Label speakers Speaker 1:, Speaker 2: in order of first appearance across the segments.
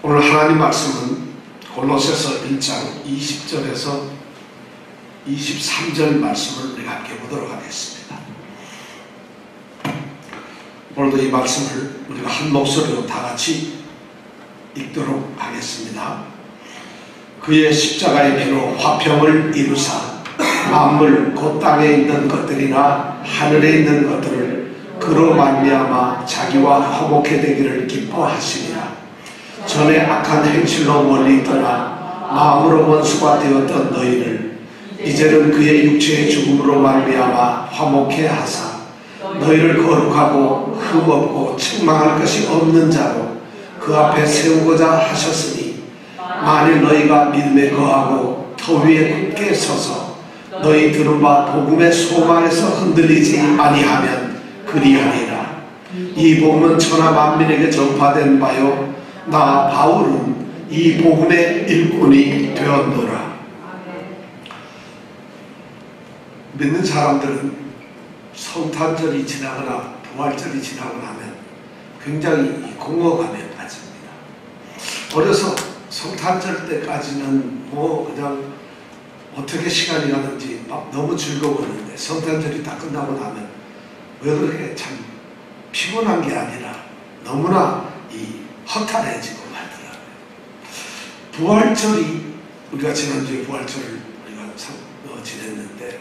Speaker 1: 오늘 하나님 말씀은 골로새서 1장 20절에서 23절 말씀을 우리가 함께 보도록 하겠습니다. 오늘도 이 말씀을 우리가 한 목소리로 다 같이 읽도록 하겠습니다. 그의 십자가의 피로 화평을 이루사 만물 곧 땅에 있는 것들이나 하늘에 있는 것들을 그로 말미암아 자기와 화목해 되기를 기뻐하시니라. 전에 악한 행실로 멀리 떠나 마음으로 원수가 되었던 너희를 이제는 그의 육체의 죽음으로 말미암아 화목해 하사 너희를 거룩하고 흠없고 책망할 것이 없는 자로 그 앞에 세우고자 하셨으니 만일 너희가 믿음에 거하고 터 위에 굳게 서서 너희 들은 바 복음의 소망에서 흔들리지 아니하면 그리하리라. 이 복음은 천하 만민에게 전파된 바요 나 바울은 이 복음의 일꾼이 되었노라. 믿는 사람들은 성탄절이 지나거나 부활절이 지나고 나면 굉장히 공허감에 빠집니다. 어려서 성탄절 때까지는 그냥 어떻게 시간이 가는지 막 너무 즐거웠는데 성탄절이 다 끝나고 나면 왜 그렇게 참 피곤한 게 아니라 너무나 허탈해지고 말더라고요. 부활절이 우리가 지난주에 부활절을 우리가 지냈는데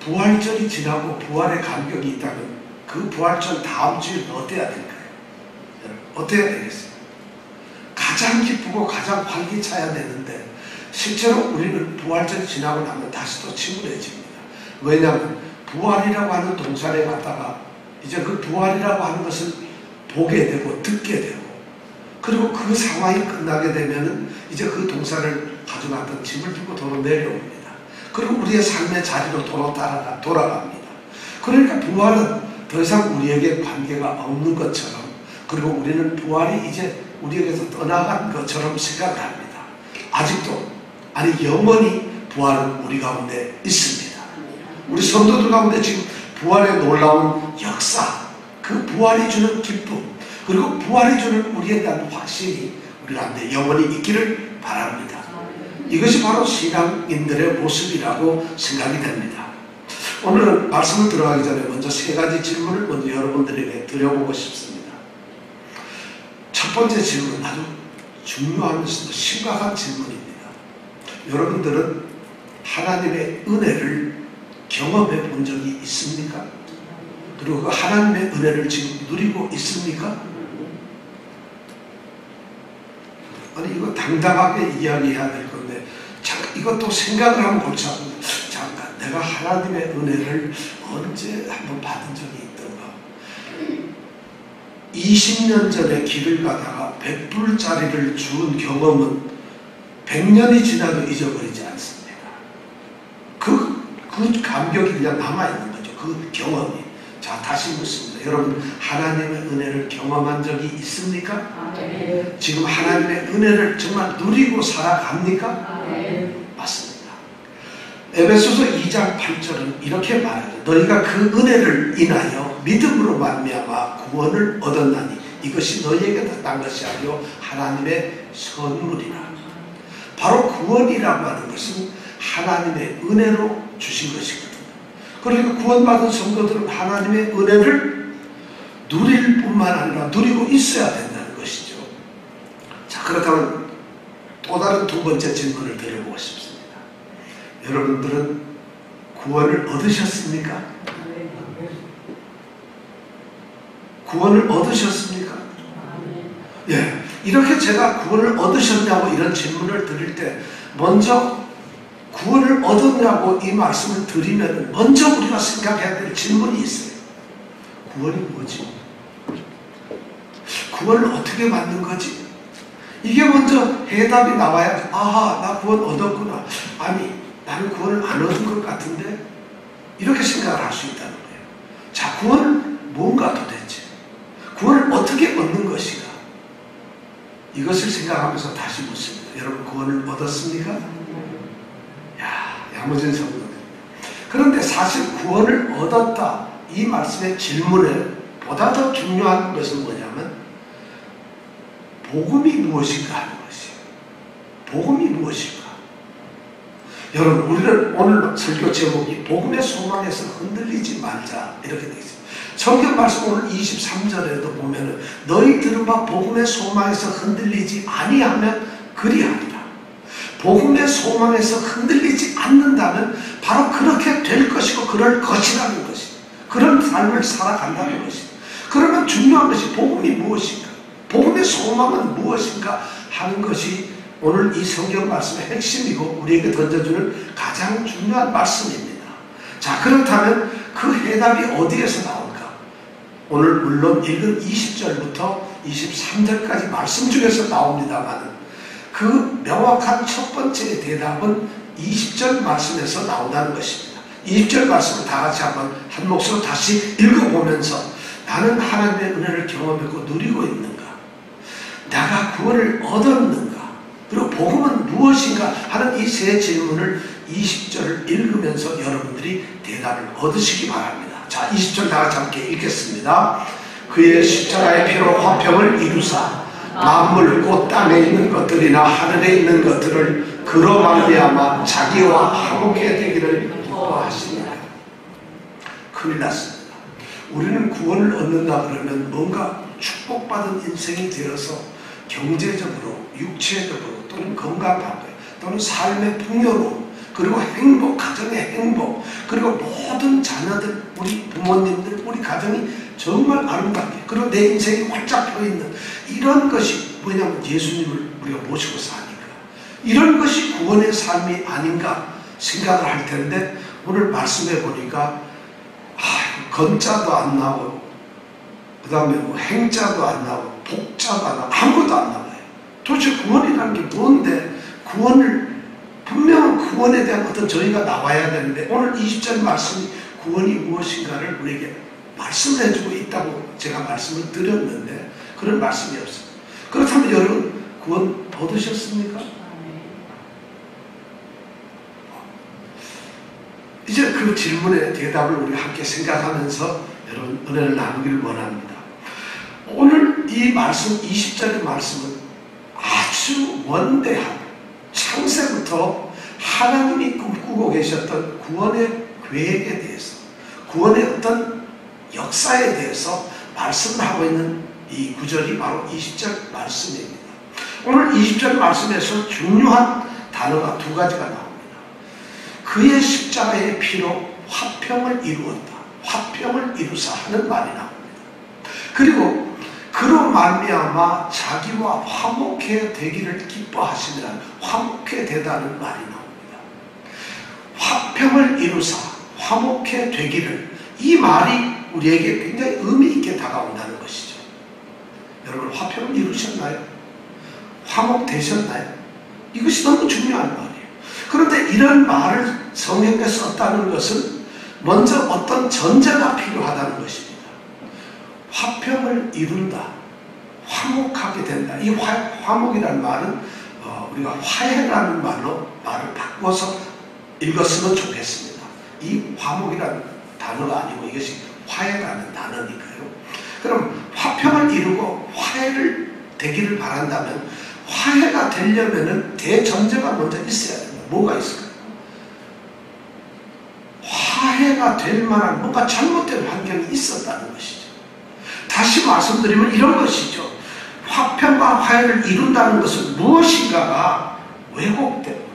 Speaker 1: 부활절이 지나고 부활의 감격이 있다면 그 부활절 다음 주에 어때야 될까요? 어때야 되겠어요? 가장 기쁘고 가장 활기차야 되는데 실제로 우리는 부활절이 지나고 나면 다시 또 침울해집니다. 왜냐하면 부활이라고 하는 동산에 갔다가 이제 그 부활이라고 하는 것을 보게 되고 듣게 되고 그리고 그 상황이 끝나게 되면은 이제 그 동산을 가져갔던 짐을 들고 도로 내려옵니다. 그리고 우리의 삶의 자리로 도로 돌아갑니다. 그러니까 부활은 더 이상 우리에게 관계가 없는 것처럼 그리고 우리는 부활이 이제 우리에게서 떠나간 것처럼 생각을 합니다. 아직도 영원히 부활은 우리 가운데 있습니다. 우리 성도들 가운데 지금 부활의 놀라운 역사, 그 부활이 주는 기쁨 그리고 부활이 주는 우리에 대한 확신이 우리 가운데 영원히 있기를 바랍니다. 이것이 바로 신앙인들의 모습이라고 생각이 됩니다. 오늘은 말씀을 들어가기 전에 먼저 세 가지 질문을 먼저 여러분들에게 드려보고 싶습니다. 첫 번째 질문은 아주 중요하면서도 심각한 질문입니다. 여러분들은 하나님의 은혜를 경험해 본 적이 있습니까? 그리고 그 하나님의 은혜를 지금 누리고 있습니까? 아니 이거 당당하게 이야기해야 될 건데 잠깐 이것도 생각을 한번 보자고 잠깐 내가 하나님의 은혜를 언제 한번 받은 적이 있던가. 20년 전에 길을 가다가 100불짜리를 준 경험은 100년이 지나도 잊어버리지 않습니다. 그 감격이 그냥 남아있는 거죠. 그 경험이. 자, 다시 묻습니다. 여러분, 하나님의 은혜를 경험한 적이 있습니까? 네. 지금 하나님의 은혜를 정말 누리고 살아갑니까? 네. 맞습니다. 에베소서 2장 8절은 이렇게 말하죠. 너희가 그 은혜를 인하여 믿음으로 말미암아 구원을 얻었나니 이것이 너희에게 난 것이 아니요 하나님의 선물이라. 바로 구원이라고 하는 것은 하나님의 은혜로 주신 것이거든요. 그러니까 구원받은 성도들은 하나님의 은혜를 누릴 뿐만 아니라 누리고 있어야 된다는 것이죠. 자, 그렇다면 또 다른 두 번째 질문을 드려보고 싶습니다. 여러분들은 구원을 얻으셨습니까? 구원을 얻으셨습니까? 예, 이렇게 제가 구원을 얻으셨냐고 이런 질문을 드릴 때 먼저 구원을 얻었냐고 이 말씀을 드리면 먼저 우리가 생각해야 될 질문이 있어요. 구원이 뭐지? 구원을 어떻게 받는 거지? 이게 먼저 해답이 나와야 아하 나 구원 얻었구나. 아니 나는 구원을 안 얻은 것 같은데 이렇게 생각을 할 수 있다는 거예요. 자, 구원은 뭔가 도대체? 구원을 어떻게 얻는 것인가? 이것을 생각하면서 다시 묻습니다. 여러분 구원을 얻었습니까? 야무진 성도들. 그런데 사실 구원을 얻었다 이 말씀의 질문에 보다 더 중요한 것은 뭐냐면 복음이 무엇인가 하는 것이에요. 복음이 무엇인가? 여러분, 우리는 오늘 설교 제목이 복음의 소망에서 흔들리지 말자 이렇게 되어 있습니다. 성경 말씀 오늘 23절에도 보면은 너희 들어봐 복음의 소망에서 흔들리지 아니하면 그리하리라. 복음의 소망에서 흔들리지 않는다면 바로 그렇게 될 것이고 그럴 것이라는 것이, 그런 삶을 살아간다는 것이. 그러면 중요한 것이 복음이 무엇인가, 복음의 소망은 무엇인가 하는 것이 오늘 이 성경 말씀의 핵심이고 우리에게 던져주는 가장 중요한 말씀입니다. 자, 그렇다면 그 해답이 어디에서 나올까? 오늘 물론 읽은 20절부터 23절까지 말씀 중에서 나옵니다만 그 명확한 첫 번째 대답은 20절 말씀에서 나온다는 것입니다. 20절 말씀을 다 같이 한번 한 목소리로 다시 읽어보면서 나는 하나님의 은혜를 경험하고 누리고 있는가? 내가 구원을 얻었는가? 그리고 복음은 무엇인가 하는 이 세 질문을 20절을 읽으면서 여러분들이 대답을 얻으시기 바랍니다. 자, 20절 다 같이 함께 읽겠습니다. 그의 십자가의 피로 화평을 이루사 만물 곧 땅에 있는 것들이나 하늘에 있는 것들을 그로 말미암아 자기와 화목해 되기를 기뻐하시니라. 큰일 났습니다. 우리는 구원을 얻는다 그러면 뭔가 축복받은 인생이 되어서 경제적으로, 육체적으로 또는 건강하게 또는 삶의 풍요로움 그리고 행복, 가정의 행복 그리고 모든 자녀들, 우리 부모님들, 우리 가정이 정말 아름답게 그리고 내 인생이 활짝 펴있는 이런 것이 뭐냐면 예수님을 우리가 모시고 사니까 이런 것이 구원의 삶이 아닌가 생각을 할 텐데 오늘 말씀해 보니까 건자도 안 나오고 그 다음에 뭐 행자도 안 나오고 복자도 안 나오고 아무것도 안 나와요. 도대체 구원이라는 게 뭔데 구원을 분명한 구원에 대한 어떤 저희가 나와야 되는데 오늘 20절 말씀이 구원이 무엇인가를 우리에게 말씀을 해주고 있다고 제가 말씀을 드렸는데 그런 말씀이 없어요. 그렇다면 여러분 구원 얻으셨습니까? 이제 그 질문에 대답을 우리 함께 생각하면서 여러분 은혜를 나누기를 원합니다. 오늘 이 말씀 20절의 말씀은 아주 원대한 창세부터 하나님이 꿈꾸고 계셨던 구원의 계획에 대해서 구원의 어떤 역사에 대해서 말씀을 하고 있는 이 구절이 바로 20절 말씀입니다. 오늘 20절 말씀에서 중요한 단어가 두 가지가 나옵니다. 그의 십자가의 피로 화평을 이루었다. 화평을 이루사 하는 말이 나옵니다. 그리고 그로 말미암아 자기와 화목해 되기를 기뻐하시느라 화목해 되다는 말이 나옵니다. 화평을 이루사 화목해 되기를 이 말이 우리에게 굉장히 의미 있게 다가온다는 것이죠. 여러분 화평을 이루셨나요? 화목되셨나요? 이것이 너무 중요한 말이에요. 그런데 이런 말을 성경에 썼다는 것은 먼저 어떤 전제가 필요하다는 것입니다. 화평을 이룬다, 화목하게 된다. 이 화목이라는 말은 우리가 화해라는 말로 말을 바꿔서 읽었으면 좋겠습니다. 이 화목이라는 단어가 아니고 이것이 화해라는 단어니까요. 그럼 화평을 이루고 화해를 되기를 바란다면 화해가 되려면은 대전제가 먼저 있어야 됩니다. 뭐가 있을까요? 화해가 될 만한 뭔가 잘못된 환경이 있었다는 것이죠. 다시 말씀드리면 이런 것이죠. 화평과 화해를 이룬다는 것은 무엇인가가 왜곡되고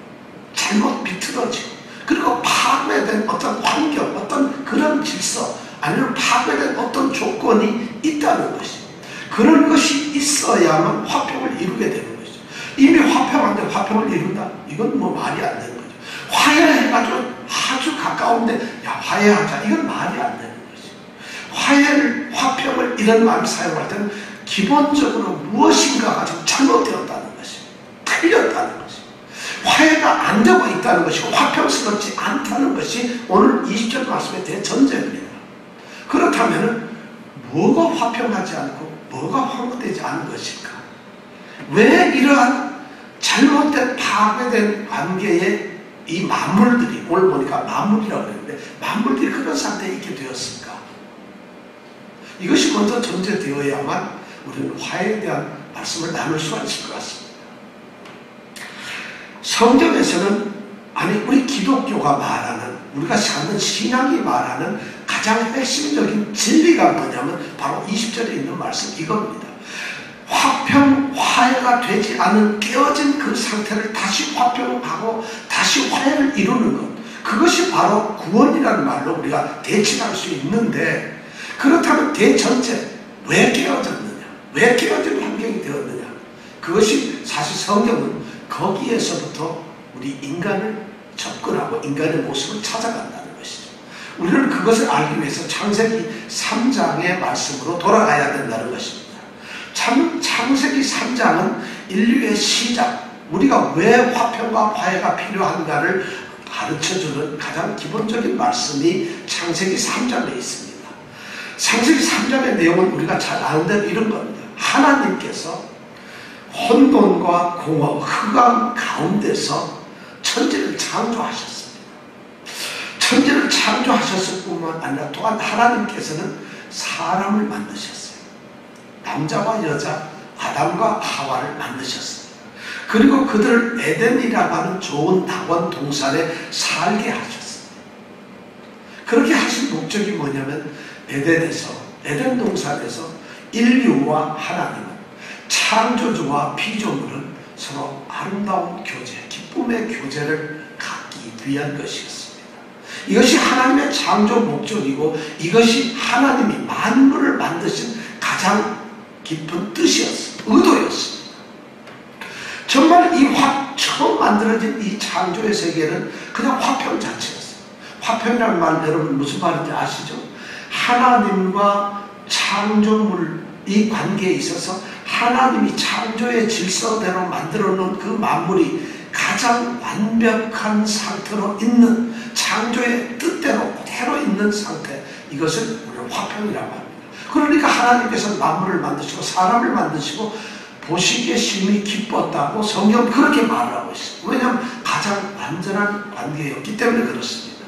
Speaker 1: 잘못 비틀어지고 그리고 파괴된 어떤 환경, 어떤 그런 질서 아니면 파괴된 어떤 조건이 있다는 것입니다. 그런 것이 있어야만 화평을 이루게 되는 것이죠. 이미 화평한데 화평을 이룬다? 이건 뭐 말이 안 되는 거죠. 화해해가지고 아주 가까운데 야 화해하자 이건 말이 안 되는 거죠. 화해를 화평을 이런 말을 사용할 때는 기본적으로 무엇인가가 좀 잘못되었다는 것입니다. 틀렸다는 것입니다. 화해가 안 되고 있다는 것이고 화평스럽지 않다는 것이 오늘 20절 말씀의 대전제입니다. 그렇다면 뭐가 화평하지 않고 뭐가 화목되지 않은 것일까? 왜 이러한 잘못된 파괴된 관계에 이 만물들이 오늘 보니까 만물이라고 그랬는데 만물들이 그런 상태에 있게 되었을까? 이것이 먼저 전제되어야만 우리는 화해에 대한 말씀을 나눌 수가 있을 것 같습니다. 성경에서는 우리 기독교가 말하는, 우리가 사는 신앙이 말하는 가장 핵심적인 진리가 뭐냐면 바로 20절에 있는 말씀 이겁니다. 화해가 되지 않은 깨어진 그 상태를 다시 화평하고 다시 화해를 이루는 것, 그것이 바로 구원이라는 말로 우리가 대칭할 수 있는데, 그렇다면 대전체 왜 깨어졌느냐, 왜 깨어진 환경이 되었느냐, 그것이 사실 성경은 거기에서부터 우리 인간을 접근하고 인간의 모습을 찾아간다는 것이죠. 우리는 그것을 알기 위해서 창세기 3장의 말씀으로 돌아가야 된다는 것입니다. 창세기 3장은 인류의 시작, 우리가 왜 화평과 화해가 필요한가를 가르쳐주는 가장 기본적인 말씀이 창세기 3장에 있습니다. 창세기 3장의 내용은 우리가 잘 아는 대로 이런 겁니다. 하나님께서 혼돈과 공허, 흑암 가운데서 천지를 창조하셨습니다. 천지를 창조하셨을 뿐만 아니라 또한 하나님께서는 사람을 만드셨어요. 남자와 여자, 아담과 하와를 만드셨습니다. 그리고 그들을 에덴이라고 하는 좋은 낙원 동산에 살게 하셨습니다. 그렇게 하신 목적이 뭐냐면 에덴 동산에서 인류와 하나님은, 창조주와 피조물은 서로 아름다운 교제, 기쁨의 교제를 갖기 위한 것이었습니다. 이것이 하나님의 창조 목적이고 이것이 하나님이 만물을 만드신 가장 깊은 뜻이었습니다. 의도였습니다. 정말 처음 만들어진 이 창조의 세계는 그냥 화평 자체였어요. 화평이라는 말 여러분 무슨 말인지 아시죠? 하나님과 창조물 이 관계에 있어서 하나님이 창조의 질서대로 만들어 놓은 그 만물이 가장 완벽한 상태로 있는, 창조의 뜻대로 그대로 있는 상태, 이것을 우리는 화평이라고 합니다. 그러니까 하나님께서 만물을 만드시고 사람을 만드시고 보시기에 심히 기뻤다고 성경은 그렇게 말을 하고 있습니다. 왜냐하면 가장 완전한 관계였기 때문에 그렇습니다.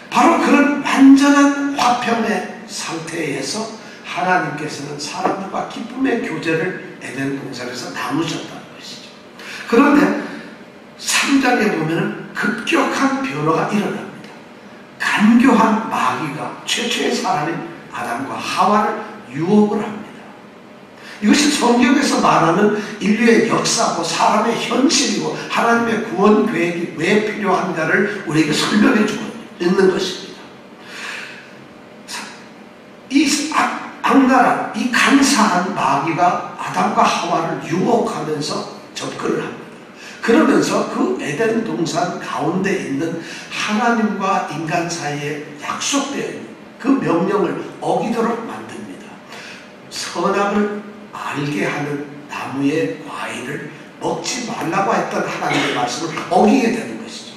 Speaker 1: 바로 그런 완전한 화평의 상태에서 하나님께서는 사람들과 기쁨의 교제를 에덴 동산에서 나누셨다는 것이죠. 그런데 3장에 보면 급격한 변화가 일어납니다. 간교한 마귀가 최초의 사람인 아담과 하와를 유혹을 합니다. 이것이 성경에서 말하는 인류의 역사고 사람의 현실이고 하나님의 구원 계획이 왜 필요한가를 우리에게 설명해 주고 있는 것입니다. 이 악랄한, 이 간사한 마귀가 아담과 하와를 유혹하면서 접근을 합니다. 그러면서 그 에덴 동산 가운데 있는 하나님과 인간 사이에 약속되어 있는 그 명령을 어기도록 만듭니다. 선악을 알게 하는 나무의 과일을 먹지 말라고 했던 하나님의 말씀을 어기게 되는 것이죠.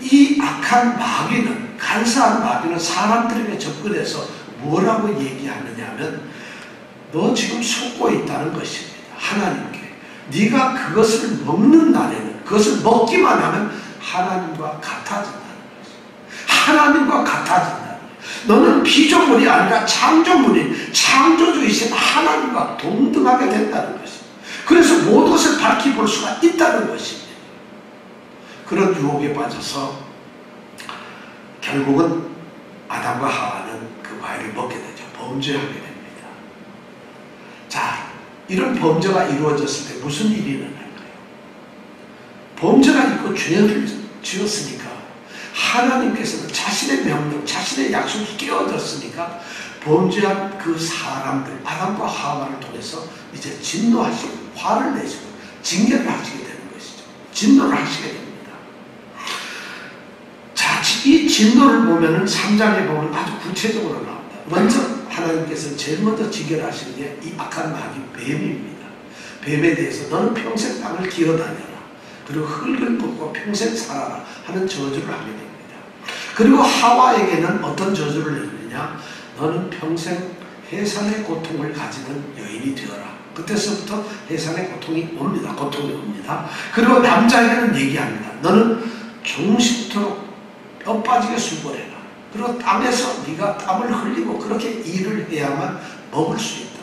Speaker 1: 이 악한 마귀는, 간사한 마귀는 사람들에게 접근해서 뭐라고 얘기하느냐 하면, 너 지금 속고 있다는 것입니다. 하나님께. 네가 그것을 먹는 날에는, 그것을 먹기만 하면 하나님과 같아진다는 것입니다. 하나님과 같아진다. 너는 피조물이 아니라 창조물인, 창조주이신 하나님과 동등하게 된다는 것입니다. 그래서 모든 것을 밝히 볼 수가 있다는 것입니다. 그런 유혹에 빠져서 결국은 아담과 하와는 그 과일을 먹게 되죠. 범죄하게 됩니다. 자, 이런 범죄가 이루어졌을 때 무슨 일이 일어날까요? 범죄가 있고 죄를 지었으니까 하나님께서는 자신의 명령, 자신의 약속이 깨어졌으니까 범죄한 그 사람들, 아담과 하와를 통해서 이제 진노하시고 화를 내시고 징계를 하시게 되는 것이죠. 진노를 하시게 됩니다. 자, 이 진노를 보면은 3장에 보면 아주 구체적으로 나옵니다. 먼저 하나님께서 제일 먼저 징계를 하시는 게 이 악한 마귀 뱀입니다. 뱀에 대해서 너는 평생 땅을 기어다녀라. 그리고 흙을 뻗고 평생 살아라 하는 저주를 하게 됩니다. 그리고 하와에게는 어떤 저주를 내느냐, 너는 평생 해산의 고통을 가지는 여인이 되어라. 그때서부터 해산의 고통이 옵니다. 고통이 옵니다. 그리고 남자에게는 얘기합니다. 너는 종식토록 뼈 빠지게 수고해라. 그리고 땅에서 네가 땀을 흘리고 그렇게 일을 해야만 먹을 수 있다.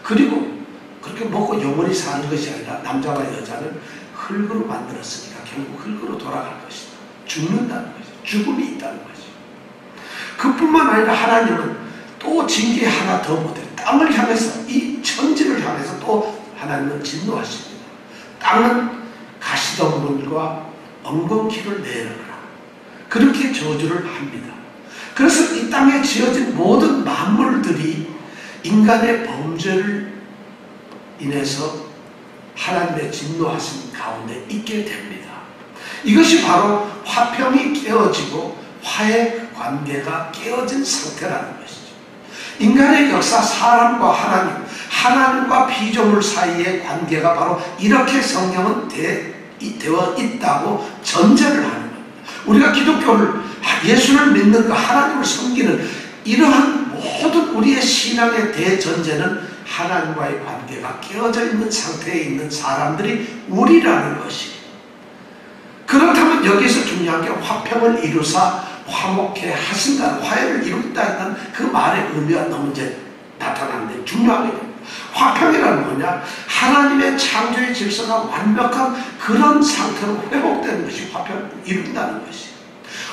Speaker 1: 그리고 그렇게 그렇게 먹고 영원히 사는 것이 아니라 남자와 여자는 흙으로 만들었으니까 결국 흙으로 돌아갈 것이다. 죽는다는 것이다. 죽음이 있다는 것이다. 그뿐만 아니라 하나님은 또 징계 하나 더 못해요. 땅을 향해서, 이 천지를 향해서 또 하나님은 진노하십니다. 땅은 가시덤불과 엉겅퀴를 내려라. 그렇게 저주를 합니다. 그래서 이 땅에 지어진 모든 만물들이 인간의 범죄를 인해서 하나님의 진노하신 가운데 있게 됩니다. 이것이 바로 화평이 깨어지고 화해 관계가 깨어진 상태라는 것이죠. 인간의 역사, 사람과 하나님, 하나님과 피조물 사이의 관계가 바로 이렇게 성경은 되어 있다고 전제를 하는 겁니다. 우리가 기독교를, 예수를 믿는 그 하나님을 섬기는 이러한 모든 우리의 신앙의 대전제는 하나님과의 관계가 깨어져 있는 상태에 있는 사람들이 우리라는 것이. 그렇다면 여기서 중요한 게 화평을 이루사 화목해 하신다는, 화해를 이룬다는 그 말의 의미가 너무 이제 나타나는데 중요하게 됩니다. 화평이란 뭐냐? 하나님의 창조의 질서가 완벽한 그런 상태로 회복되는 것이 화평을 이룬다는 것이.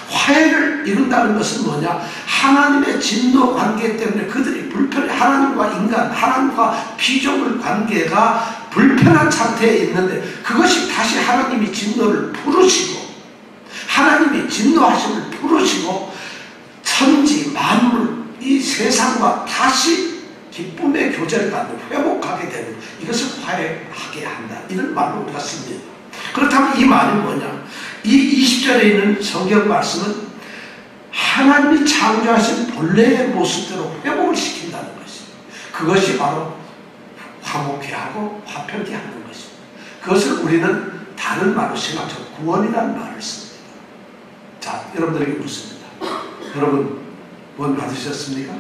Speaker 1: 화해를 이룬다는 것은 뭐냐? 하나님의 진노 관계 때문에 그들이 불편해, 하나님과 인간, 하나님과 피조물 관계가 불편한 상태에 있는데 그것이 다시 하나님이 진노를 풀으시고, 하나님이 진노하심을 풀으시고 천지 만물 이 세상과 다시 기쁨의 교제를 갖는, 회복하게 되는, 이것을 화해하게 한다, 이런 말로 우리가 씁니다. 그렇다면 이 말이 뭐냐? 이 20절에 있는 성경 말씀은 하나님이 창조하신 본래의 모습대로 회복을 시킨다는 것입니다. 그것이 바로 화목해 하고 화평케 하는 것입니다. 그것을 우리는 다른 말로 생각하죠. 구원이라는 말을 씁니다. 자, 여러분들에게 묻습니다. 여러분 구원 받으셨습니까?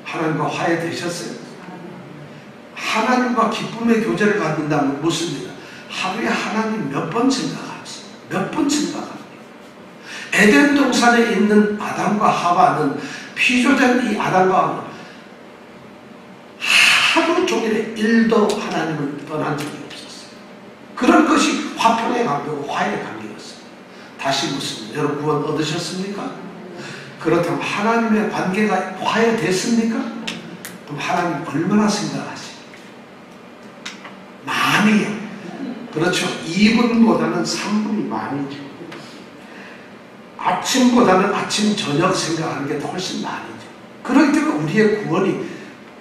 Speaker 1: 하나님과 화해되셨어요? 하나님과 기쁨의 교제를 갖는다면 묻습니다. 하루에 하나님 몇 번 생각하세요? 몇 번 생각합니다. 에덴 동산에 있는 아담과 하와는, 피조된 이 아담과 하와는 하루 종일에 일도 하나님을 떠난 적이 없었어요. 그런 것이 화평의 관계고 화해의 관계였어요. 다시 묻습니다. 여러분 구원 얻으셨습니까? 그렇다면 하나님의 관계가 화해됐습니까? 그럼 하나님 얼마나 생각하십니까? 많이요. 그렇죠. 2분보다는 3분이 많이죠. 아침보다는 아침 저녁 생각하는 게 더 훨씬 많이죠. 그렇기 때문에 우리의 구원이,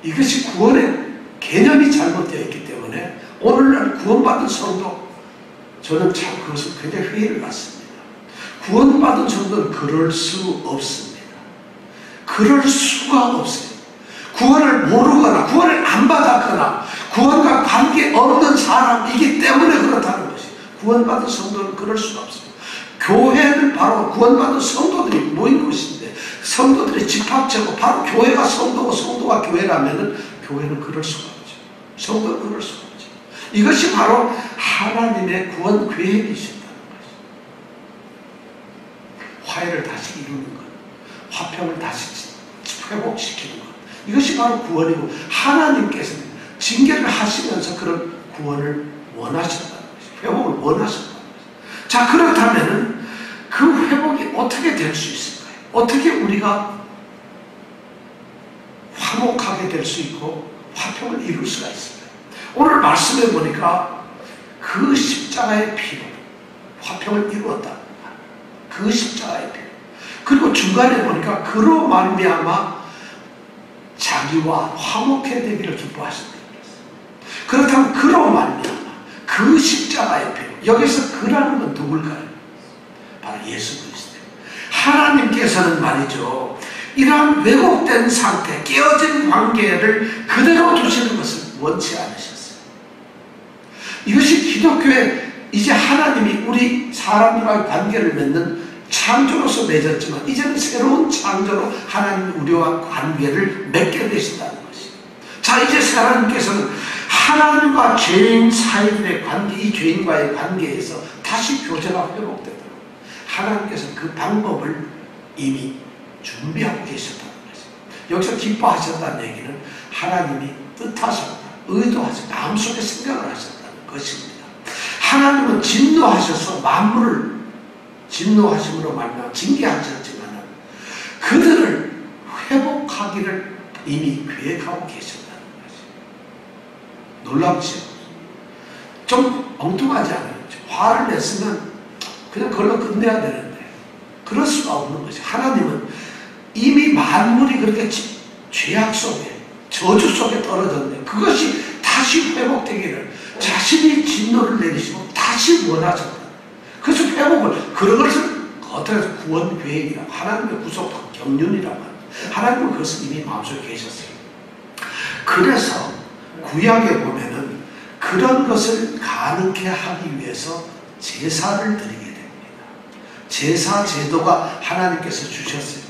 Speaker 1: 이것이 구원의 개념이 잘못되어 있기 때문에 오늘날 구원받은 성도, 저는 참 그것을 굉장히 회의를 갖습니다. 구원받은 성도는 그럴 수 없습니다. 그럴 수가 없어요. 구원을 모르거나 구원을 안 받았거나 구원과 관계없는 사람이기 때문에 그렇다는 것이. 구원받은 성도는 그럴 수가 없습니다. 교회는 바로 구원받은 성도들이 모인 곳인데, 성도들이 집합체고 바로 교회가 성도고 성도가 교회라면 교회는 그럴 수가 없죠. 성도는 그럴 수가 없죠. 이것이 바로 하나님의 구원 계획이신다는 것이죠. 화해를 다시 이루는 것, 화평을 다시 회복시키는 것, 이것이 바로 구원이고, 하나님께서는 징계를 하시면서 그런 구원을 원하셨다는 것이죠. 회복을 원하셨다는 것이죠. 자, 그렇다면 그 회복이 어떻게 될 수 있을까요? 어떻게 우리가 화목하게 될 수 있고 화평을 이룰 수가 있을까요? 오늘 말씀해 보니까 그 십자가의 피로 화평을 이루었다. 그 십자가의 피로. 그리고 중간에 보니까 그로 말미암아 자기와 화목해 되기를 기뻐하신다. 그렇다면 그로 말미암아 그 십자가의 피로, 여기서 그라는 건 누굴까요? 바로 예수 그리스도. 하나님께서는 말이죠, 이러한 왜곡된 상태, 깨어진 관계를 그대로 두시는 것을 원치 않으셨어요. 이것이 기독교의, 이제 하나님이 우리 사람들과의 관계를 맺는 창조로서 맺었지만 이제는 새로운 창조로 하나님이 우리와 관계를 맺게 되신다는 것이죠. 자, 이제 하나님께서는 하나님과 죄인 사이의 관계, 이 죄인과의 관계에서 다시 교제가 회복되도록 하나님께서 그 방법을 이미 준비하고 계셨다는 것이죠. 여기서 기뻐하셨다는 얘기는 하나님이 뜻하셨다, 의도하셔 마음속에 생각을 하셨다는 것입니다. 하나님은 진노하셔서 만물을 진노하심으로 말미암아 징계하셨지만 그들을 회복하기를 이미 계획하고 계셨다는 것이 놀랍죠. 좀 엉뚱하지 않아요? 화를 냈으면 그냥 그걸로 끝내야 되는데 그럴 수가 없는 것이 하나님은 이미 만물이 그렇게 죄악 속에 저주 속에 떨어졌는데 그것이 다시 회복되기를 자신이 진노를 내리시고 다시 원하셨다. 그래서 회복을 그런 것을 어떻게 해서 구원 계획이라고 하나님의 구속과 경륜이라고 합니다. 하나님은 그것을 이미 마음속에 계셨어요. 그래서 구약에 보면은 그런 것을 가능케 하기 위해서 제사를 드리게 됩니다. 제사 제도가 하나님께서 주셨어요.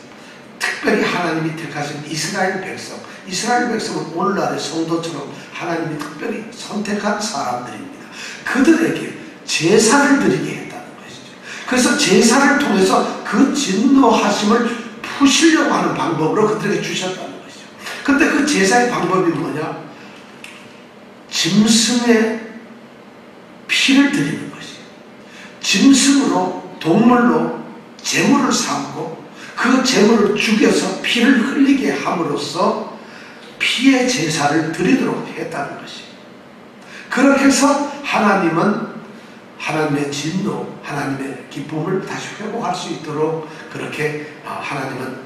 Speaker 1: 특별히 하나님이 택하신 이스라엘 백성은 오늘날의 성도처럼 하나님이 특별히 선택한 사람들입니다. 그들에게 제사를 드리게 했다는 것이죠. 그래서 제사를 통해서 그 진노하심을 푸시려고 하는 방법으로 그들에게 주셨다는 것이죠. 근데 그 제사의 방법이 뭐냐? 짐승의 피를 드리는 것이에요. 짐승으로 동물로 제물을 삼고 그 제물을 죽여서 피를 흘리게 함으로써 피의 제사를 드리도록 했다는 것이에요. 그렇게 해서 하나님은 하나님의 진노, 하나님의 기쁨을 다시 회복할 수 있도록 그렇게 하나님은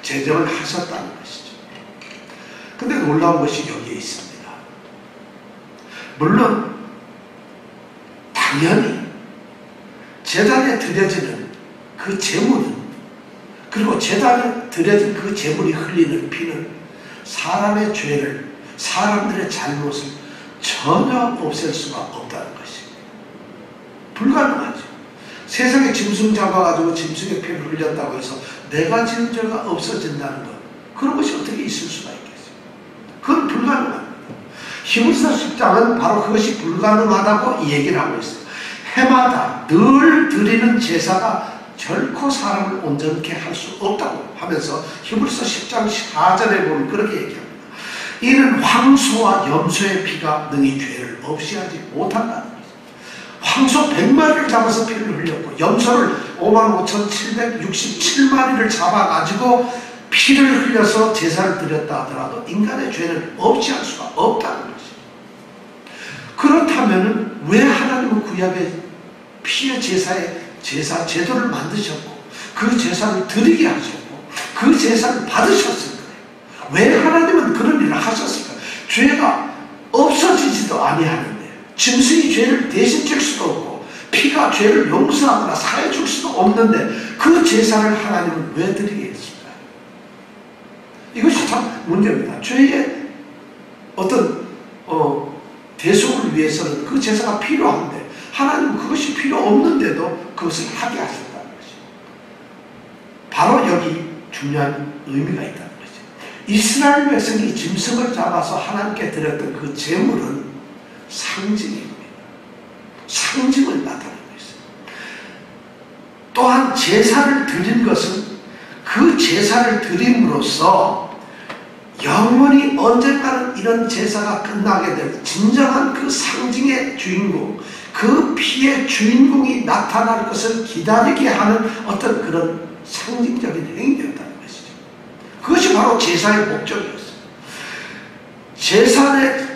Speaker 1: 제정을 하셨다는 것이죠. 근데 놀라운 것이 여기에 있습니다. 물론 당연히 제단에 드려지는 그 제물은 그리고 제단에 드려진 그 제물이 흘리는 피는 사람의 죄를 사람들의 잘못을 전혀 없앨 수가 없다는 것입니다. 불가능하죠. 세상에 짐승 잡아가지고 짐승의 피를 흘렸다고 해서 내가 지은 죄가 없어진다는 것 그런 것이 어떻게 있을 수가 있겠어요? 그건 불가능합니다. 히브리서 10장은 바로 그것이 불가능하다고 이 얘기를 하고 있어요. 해마다 늘 드리는 제사가 결코 사람을 온전케 할 수 없다고 하면서 히브리서 10장 4절에 보면 그렇게 얘기합니다. 이는 황소와 염소의 피가 능히 죄를 없이 하지 못한다는 거죠. 황소 100마리를 잡아서 피를 흘렸고 염소를 55,767마리를 잡아가지고 피를 흘려서 제사를 드렸다 하더라도 인간의 죄는 없이 할 수가 없다는 거죠. 그렇다면 왜 하나님은 구약의 피의 제사 제도를 만드셨고 그 제사를 드리게 하셨고 그 제사를 받으셨을까요? 왜 하나님은 그런 일을 하셨을까요? 죄가 없어지지도 아니하는데 짐승이 죄를 대신 질 수도 없고 피가 죄를 용서하거나 사해 줄 수도 없는데 그 제사를 하나님은 왜 드리게 했을까요? 이것이 참 문제입니다. 죄의 어떤 대속을 위해서는 그 제사가 필요한데 하나님은 그것이 필요 없는데도 그것을 하게 하셨다는 것이죠. 바로 여기 중요한 의미가 있다는 거죠. 이스라엘 백성이 짐승을 잡아서 하나님께 드렸던 그 제물은 상징입니다. 상징을 나타내고 있어요. 또한 제사를 드린 것은 그 제사를 드림으로써 영원히 언젠가는 이런 제사가 끝나게 될 진정한 그 상징의 주인공, 그 피의 주인공이 나타날 것을 기다리게 하는 어떤 그런 상징적인 행위였다는 것이죠. 그것이 바로 제사의 목적이었어요.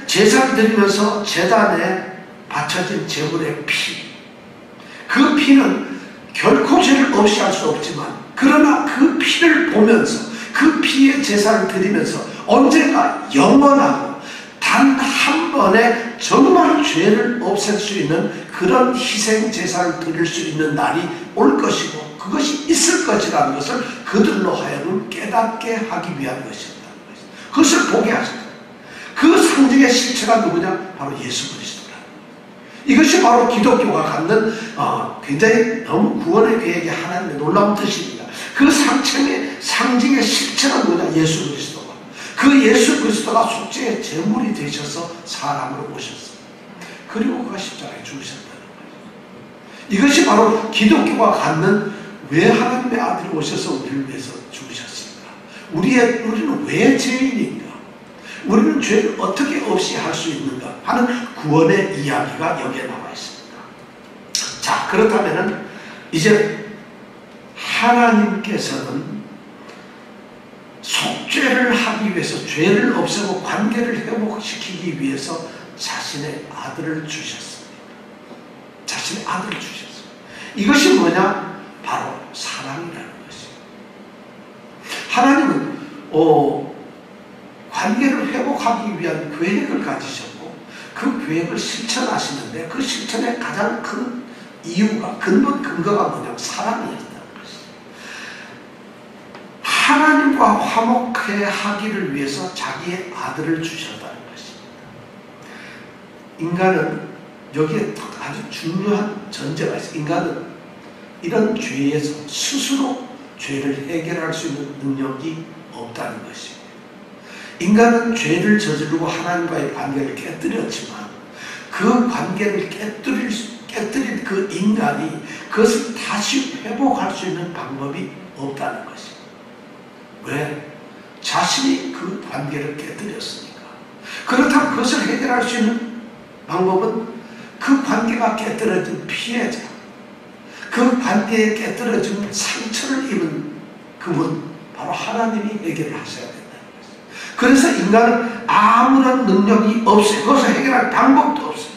Speaker 1: 제사를 드리면서 제단에 바쳐진 제물의 피, 그 피는 결코 죄를 없이 할 수 없지만 그러나 그 피를 보면서 그 피의 제사를 드리면서 언젠가 영원하고 단 한 번에 정말 죄를 없앨 수 있는 그런 희생 제사를 드릴 수 있는 날이 올 것이고 그것이 있을 것이라는 것을 그들로 하여금 깨닫게 하기 위한 것이었다는 것입니다. 그것을 보게 하셨다. 그 상징의 실체가 누구냐? 바로 예수 그리스도라는 거예요. 이것이 바로 기독교가 갖는 굉장히 너무 구원의 계획의 하나님의 놀라운 뜻입니다. 그 상징의 실체가 누구냐? 예수 그리스도가. 그 예수 그리스도가 속죄의 제물이 되셔서 사람으로 오셨습니다. 그리고 그가 십자가에 죽으셨다는 거예요. 이것이 바로 기독교가 갖는 왜 하나님의 아들이 오셔서 우리를 위해서 죽으셨습니까? 우리는 왜 죄인인가? 우리는 죄를 어떻게 없이 할 수 있는가 하는 구원의 이야기가 여기에 나와 있습니다. 자, 그렇다면 이제 하나님께서는 속죄를 하기 위해서, 죄를 없애고 관계를 회복시키기 위해서 자신의 아들을 주셨습니다. 자신의 아들을 주셨습니다. 이것이 뭐냐? 바로 사랑이라는 것입니다. 하나님은 관계를 회복하기 위한 계획을 가지셨고 그 계획을 실천하시는데 그 실천의 가장 큰 이유가, 근거가 뭐냐면 사랑이었다는 것입니다. 하나님과 화목해 하기를 위해서 자기의 아들을 주셨다는 것입니다. 인간은 여기에 아주 중요한 전제가 있어요. 인간은 이런 죄에서 스스로 죄를 해결할 수 있는 능력이 없다는 것입니다. 인간은 죄를 저지르고 하나님과의 관계를 깨뜨렸지만 그 관계를 깨뜨린 그 인간이 그것을 다시 회복할 수 있는 방법이 없다는 것입니다. 왜? 자신이 그 관계를 깨뜨렸으니까. 그렇다면 그것을 해결할 수 있는 방법은 그 관계가 깨뜨려진 피해자, 그 관계에 깨뜨려진 상처를 입은 그분, 바로 하나님이 해결을 하셔야 된다는 것입니다. 그래서 인간은 아무런 능력이 없어요. 그것을 해결할 방법도 없어요.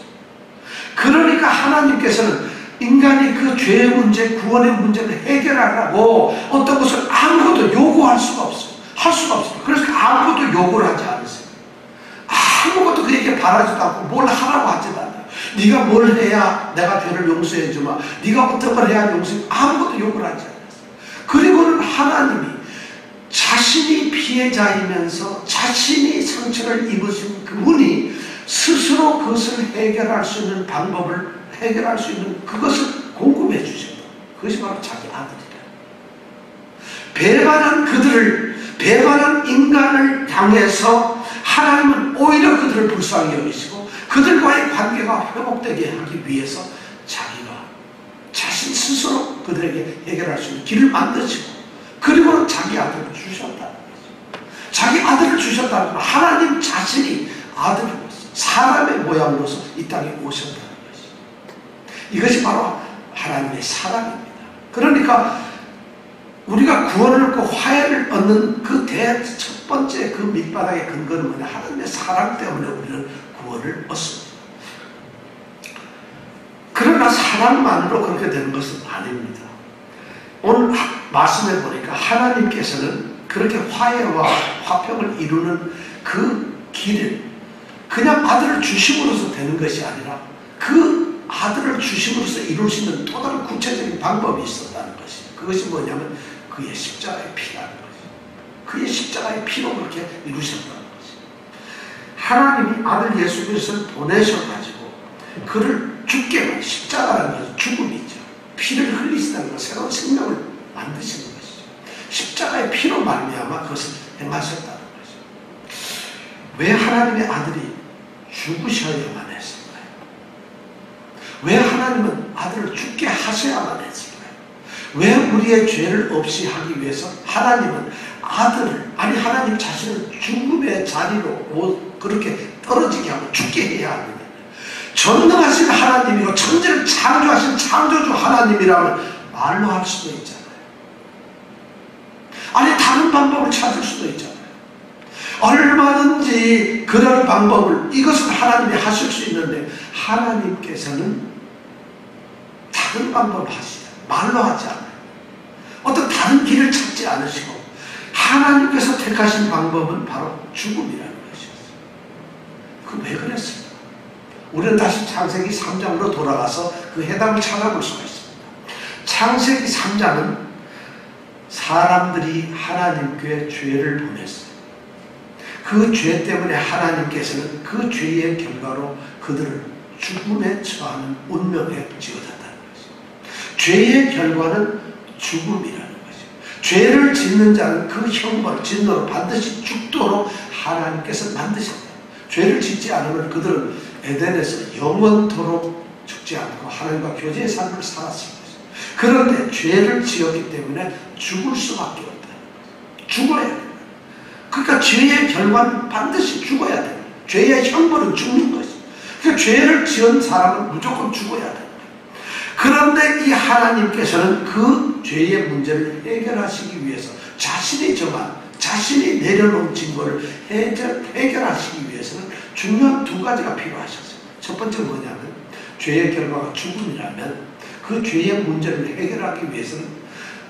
Speaker 1: 그러니까 하나님께서는 인간이 그 죄의 문제, 구원의 문제를 해결하라고 어떤 것을 아무것도 요구할 수가 없어요. 할 수가 없어요. 그래서 아무것도 요구를 하지 않으세요. 아무것도 그에게 바라지도 않고 뭘 하라고 하지도 않아요. 네가 뭘 해야 내가 죄를 용서해 주마. 네가 어떤 걸 해야 용서해. 아무것도 요구를 하지 않았어요. 그리고는 하나님이 자신이 피해자이면서 자신이 상처를 입으신 그분이 스스로 그것을 해결할 수 있는 방법을, 해결할 수 있는 그것을 공급해 주셨다. 그것이 바로 자기 아들이다. 배반한 인간을 향해서 하나님은 오히려 그들을 불쌍히 여기시고 그들과의 관계가 회복되게 하기 위해서 자기가 자신 스스로 그들에게 해결할 수 있는 길을 만드시고 그리고는 자기 아들을 주셨다는 거죠. 자기 아들을 주셨다는 건 하나님 자신이 아들로서 사람의 모양으로서 이 땅에 오셨다는 것이죠. 이것이 바로 하나님의 사랑입니다. 그러니까 우리가 구원을 얻고 화해를 얻는 그 첫 번째 그 밑바닥의 근거는 뭐냐? 하나님의 사랑 때문에 우리는 구원을 얻습니다. 그러나 사랑만으로 그렇게 되는 것은 아닙니다. 오늘 말씀해 보니까 하나님께서는 그렇게 화해와 화평을 이루는 그 길을 그냥 아들을 주심으로써 되는 것이 아니라 그 아들을 주심으로써 이룰 수 있는 또 다른 구체적인 방법이 있었다는 것이죠. 그것이 뭐냐면 그의 십자가의 피라는 것이죠. 그의 십자가의 피로 그렇게 이루셨다는 것이죠. 하나님이 아들 예수 그리스도를 보내셔가지고 그를 죽게, 십자가라는 것은 죽음이죠. 피를 흘리시다는 것, 새로운 생명을 만드시는 것이죠. 십자가의 피로 말미암아 그것을 행하셨다는 것이죠. 왜 하나님의 아들이 죽으셔야만 했을까요? 왜 하나님은 아들을 죽게 하셔야만 했을까요? 왜 우리의 죄를 없이 하기 위해서 하나님은 하나님 자신을 죽음의 자리로 그렇게 떨어지게 하고 죽게 해야 합니다. 전능하신 하나님이고 천지를 창조하신 창조주 하나님이라면 말로 할 수도 있잖아요. 다른 방법을 찾을 수도 있잖아요. 얼마든지 그런 방법을, 이것은 하나님이 하실 수 있는데 하나님께서는 다른 방법을 하시죠. 말로 하지 않아요. 어떤 다른 길을 찾지 않으시고 하나님께서 택하신 방법은 바로 죽음이라는 것이었어요. 그 왜 그랬을까? 우리는 다시 창세기 3장으로 돌아가서 그 해답을 찾아볼 수가 있습니다. 창세기 3장은 사람들이 하나님께 죄를 보냈어요. 그 죄 때문에 하나님께서는 그 죄의 결과로 그들을 죽음에 처하는 운명에 지어졌다는 것입니다. 죄의 결과는 죽음이라는 것입니다. 죄를 짓는 자는 그 형벌, 진노로 반드시 죽도록 하나님께서 만드셨다. 죄를 짓지 않으면 그들은 에덴에서 영원토록 죽지 않고 하나님과 교제의 삶을 살았을 것입니다. 그런데 죄를 지었기 때문에 죽을 수밖에 없다. 죽어야 된다. 그러니까 죄의 죄의 결과는 반드시 죽어야 돼요. 죄의 형벌은 죽는 것이죠. 그러니까 죄를 지은 사람은 무조건 죽어야 돼요. 그런데 이 하나님께서는 그 죄의 문제를 해결하시기 위해서 자신이 정한, 자신이 내려놓은 증거를 해결하시기 위해서는 중요한 두 가지가 필요하셨어요. 첫 번째 뭐냐면 죄의 결과가 죽음이라면 그 죄의 문제를 해결하기 위해서는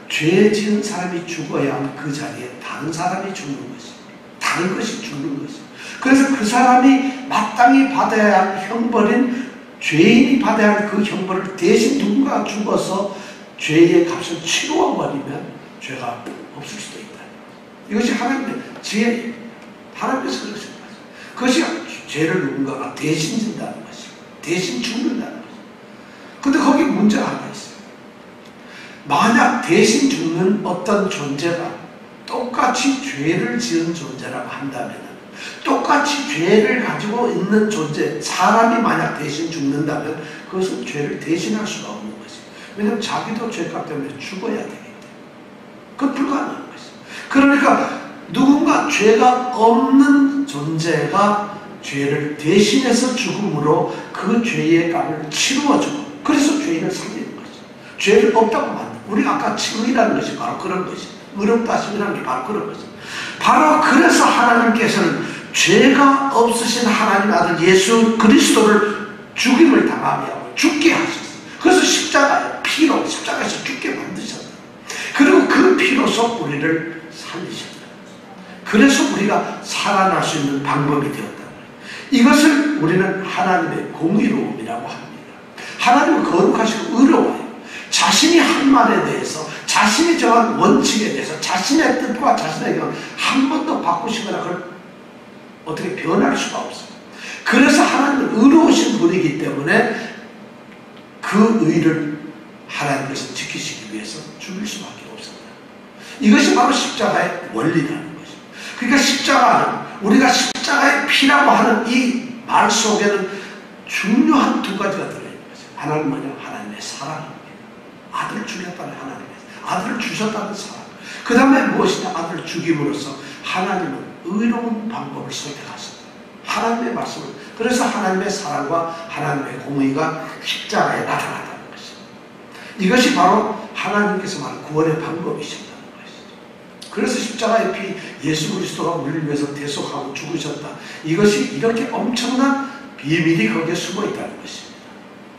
Speaker 1: 죄 지은 사람이 죽어야 할 그 자리에 다른 사람이 죽는 것입니다. 다른 것이 죽는 것입니다. 그래서 그 사람이 마땅히 받아야 할 형벌인 죄인이 받아야 할 그 형벌을 대신 누군가가 죽어서 죄의 값을 치루어 버리면 죄가 없을 수도 있다. 이것이 하나님의 지혜예요. 하나님께서 그러신 거죠. 그것이 죄를 누군가가 대신 진다는 것이고 대신 죽는다는 것이고. 근데 거기 문제가 하나 있어요. 만약 대신 죽는 어떤 존재가 똑같이 죄를 지은 존재라고 한다면, 똑같이 죄를 가지고 있는 존재, 사람이 만약 대신 죽는다면 그것은 죄를 대신할 수가 없는 것이에요. 왜냐하면 자기도 죄값 때문에 죽어야 되기 때문에. 그건 불가능한 것이에요. 그러니까 누군가 죄가 없는 존재가 죄를 대신해서 죽음으로 그 죄의 값을 치루어주고, 그래서 죄인을 살리는 것이죠. 죄를 없다고 만든, 우리가 아까 칭의라는 것이 바로 그런 것이죠. 의롭다심이라는 게 바로 그런 것이죠. 바로 그래서 하나님께서는 죄가 없으신 하나님 아들 예수 그리스도를 죽임을 당하게 하고 죽게 하셨어요. 그래서 십자가의 피로 십자가에서 죽게 만드셨다. 그리고 그 피로서 우리를 살리셨다. 그래서 우리가 살아날 수 있는 방법이 되었다. 이것을 우리는 하나님의 공의로움이라고 합니다. 하나님은 거룩하시고 의로워요. 자신이 한 말에 대해서, 자신이 정한 원칙에 대해서, 자신의 뜻과 자신의 의견을 한 번도 바꾸시거나 그걸 어떻게 변할 수가 없어요. 그래서 하나님은 의로우신 분이기 때문에 그 의를 하나님께서 지키시기 위해서 죽일 수밖에 없습니다. 이것이 바로 십자가의 원리라는 것이죠. 그러니까 십자가는, 우리가 십자가의 피라고 하는 이 말 속에는 중요한 두 가지가 들어있는 거죠. 하나는 뭐냐? 하나님의 사랑입니다. 아들을 죽였다는 하나님의, 아들을 주셨다는 사랑. 그 다음에 무엇이냐? 아들을 죽임으로써 하나님은 의로운 방법을 선택하셨다. 하나님의 말씀을. 그래서 하나님의 사랑과 하나님의 공의가 십자가에 나타났다는 것입니다. 이것이 바로 하나님께서 말한 구원의 방법이셨다는 것이죠. 그래서 십자가의 피, 예수 그리스도가 우리를 위해서 대속하고 죽으셨다. 이것이 이렇게 엄청난 비밀이 거기에 숨어 있다는 것입니다.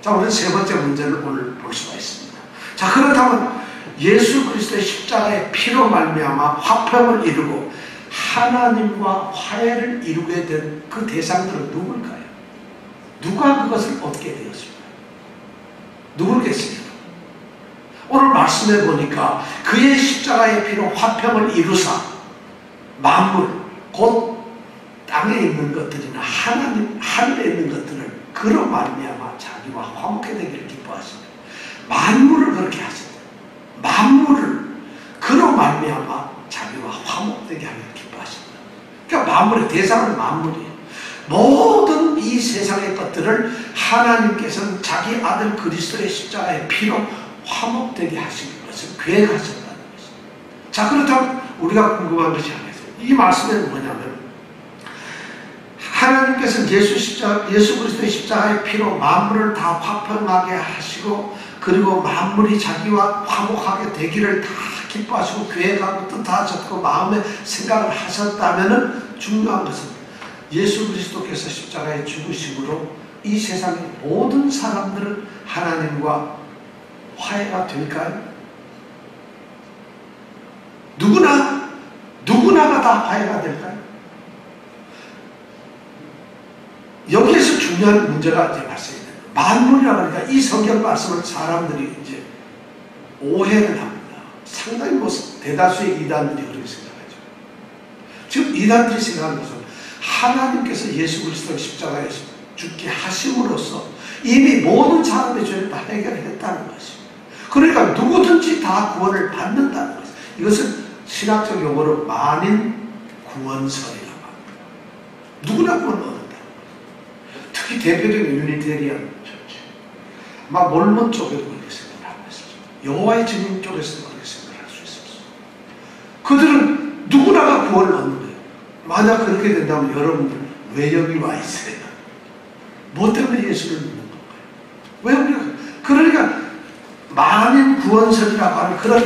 Speaker 1: 자, 우리는 세 번째 문제를 오늘 볼 수가 있습니다. 자, 그렇다면 예수 그리스도의 십자가의 피로 말미암아 화평을 이루고 하나님과 화해를 이루게 된 그 대상들은 누굴까요? 누가 그것을 얻게 되었습니까? 누구겠습니까? 오늘 말씀해 보니까 그의 십자가의 피로 화평을 이루사 만물, 곧 땅에 있는 것들이나 하나님 하늘에 있는 것들을 그로 말미암아 자기와 화목해 되기를 기뻐하십니다. 만물을 그렇게 하셨다. 만물을 그로 말미암아 자기와 화목되게 하기를 기뻐하십니다. 그러니까 만물의 대상은 만물이에요. 모든 이 세상의 것들을 하나님께서는 자기 아들 그리스도의 십자가의 피로 화목되게 하신 것을 계획하셨다는 것입니다. 자, 그렇다면 우리가 궁금한 것이 하나 있어요. 이 말씀은 뭐냐면 하나님께서는 예수 그리스도의 십자가의 피로 만물을 다 화평하게 하시고, 그리고 만물이 자기와 화목하게 되기를 다 기뻐하시고 계획하고 뜻하셨고 마음에 생각을 하셨다면, 중요한 것은 예수 그리스도께서 십자가에 죽으심으로 이 세상의 모든 사람들은 하나님과 화해가 될까요? 누구나가 다 화해가 될까요? 여기에서 중요한 문제가 이제 발생이 됩니다. 만물이라고 하니까 이 성경 말씀을 사람들이 이제 오해를 합니다. 상당히 대다수의 이단들이 그렇게 생각하죠. 지금 이단들이 생각하는 것은 하나님께서 예수 그리스도의 십자가에 죽게 하심으로써 이미 모든 사람의 죄를 다 해결했다는 것입니다. 그러니까 누구든지 다 구원을 받는다는 것입니다. 이것은 신학적 용어로 만인 구원설이라고 합니다. 누구나 구원을 얻는다는 것입니다. 특히 대표적인 유니테리안 처치, 아마 몰몬 쪽에도 그렇게 생각을 하고 있습니다. 여호와의 증인 쪽에서도 그렇게 생각을 할 수 있습니다. 그들은 누구나가 구원을 얻는 거예요. 만약 그렇게 된다면 여러분들 왜 여기 와 있어요? 뭐 때문에 예수를 믿는 건가요? 왜 우리가 그러니까 만인 구원설이라고 하는 그런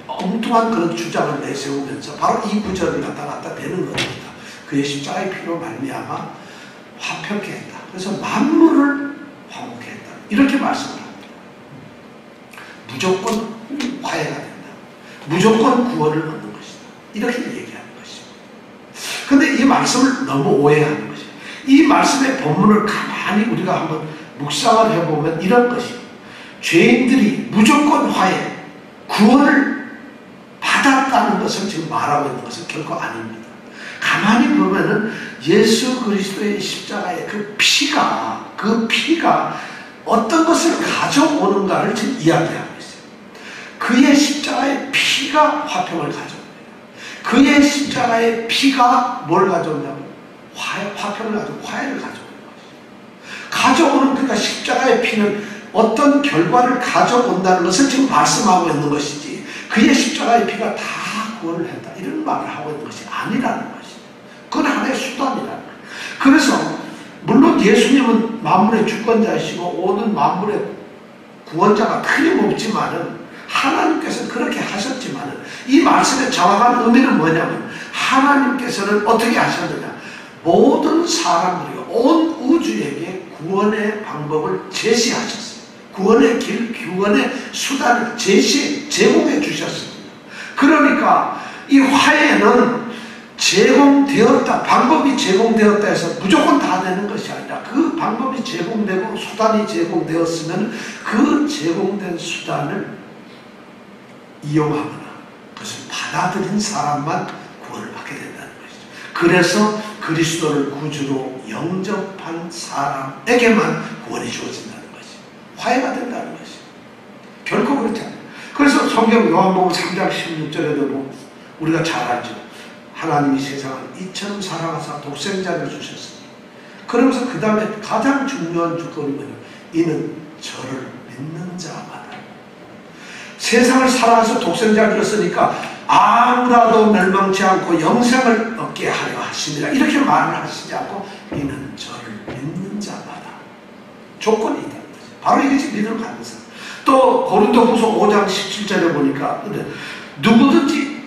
Speaker 1: 엉뚱한 그런 주장을 내세우면서 바로 이 구절을 갖다 대는 겁니다. 그의 십자가의 피로 말미암아 화평케 했다. 그래서 만물을 화목케 했다. 이렇게 말씀을 합니다. 무조건 화해가 된다. 무조건 구원을 얻는 것이다. 이렇게 얘기하는 것입니다. 그런데 이 말씀을 너무 오해하는 것이에요. 이 말씀의 본문을 가만히 우리가 한번 묵상을 해보면 이런 것입니다. 죄인들이 무조건 화해, 구원을 받았다는 것을 지금 말하고 있는 것은 결코 아닙니다. 가만히 보면은 예수 그리스도의 십자가의 그 피가 어떤 것을 가져오는가를 지금 이야기하고 있어요. 그의 십자가의 피가 화평을 가져옵니다. 그의 십자가의 피가 뭘 가져오냐면 화평을 가져오고 화해를 가져오는 것이죠. 가져오는 그러니까 십자가의 피는 어떤 결과를 가져온다는 것을 지금 말씀하고 있는 것이지 그의 십자가의 피가 다 구원을 했다 이런 말을 하고 있는 것이 아니라는 것이죠. 그건 하나의 수단이라는 거예요. 그래서 물론 예수님은 만물의 주권자이시고 오는 만물의 구원자가 틀림없지만은 하나님께서는 그렇게 하셨지만은 이 말씀의 정확한 의미는 뭐냐면 하나님께서는 어떻게 하셨느냐 모든 사람들이 온 우주에게 구원의 방법을 제시하셨어요. 구원의 길, 구원의 수단을 제공해 주셨습니다. 그러니까 이 화해는 제공되었다, 방법이 제공되었다 해서 무조건 다 되는 것이 아니라 그 방법이 제공되고 수단이 제공되었으면 그 제공된 수단을 이용하거나 그것을 받아들인 사람만 구원을 받게 된다는 것이죠. 그래서 그리스도를 구주로 영접한 사람에게만 구원이 주어진다는 것이죠. 화해가 된다는 것이죠. 결코 그렇지 않아요. 그래서 성경 요한복음 3장 16절에도 우리가 잘 알죠. 하나님이 세상을 이처럼 사랑하사 독생자를 주셨습니다. 그러면서 그 다음에 가장 중요한 조건이 뭐냐면 이는 저를 믿는 자마다 세상을 사랑해서 독생자를 줬으니까 아무라도 멸망치 않고 영생을 얻게 하려 하십니다. 이렇게 말을 하시지 않고 이는 저를 믿는 자마다 조건이 있다는 거죠. 바로 이것이 믿음을 갖는 사람. 또 고린도후서 5장 17절에 보니까 누구든지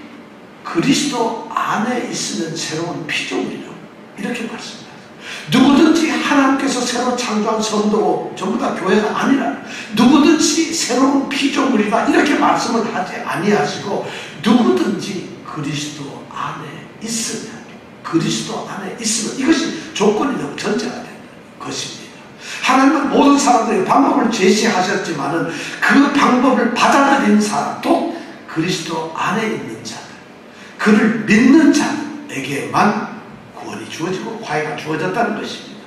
Speaker 1: 그리스도 안에 있으면 새로운 피조물이라고 이렇게 말씀합니다. 누구든지 하나님께서 새로 창조한 성도고 전부 다 교회가 아니라 누구든지 새로운 피조물이다 이렇게 말씀을 하지 아니하시고 누구든지 그리스도 안에 있으면 이것이 조건이라고 전제가 되는 것입니다. 하나님은 모든 사람들에게 방법을 제시하셨지만은 그 방법을 받아들인 사람 또 그리스도 안에 있는 자 그를 믿는 자에게만 구원이 주어지고 화해가 주어졌다는 것입니다.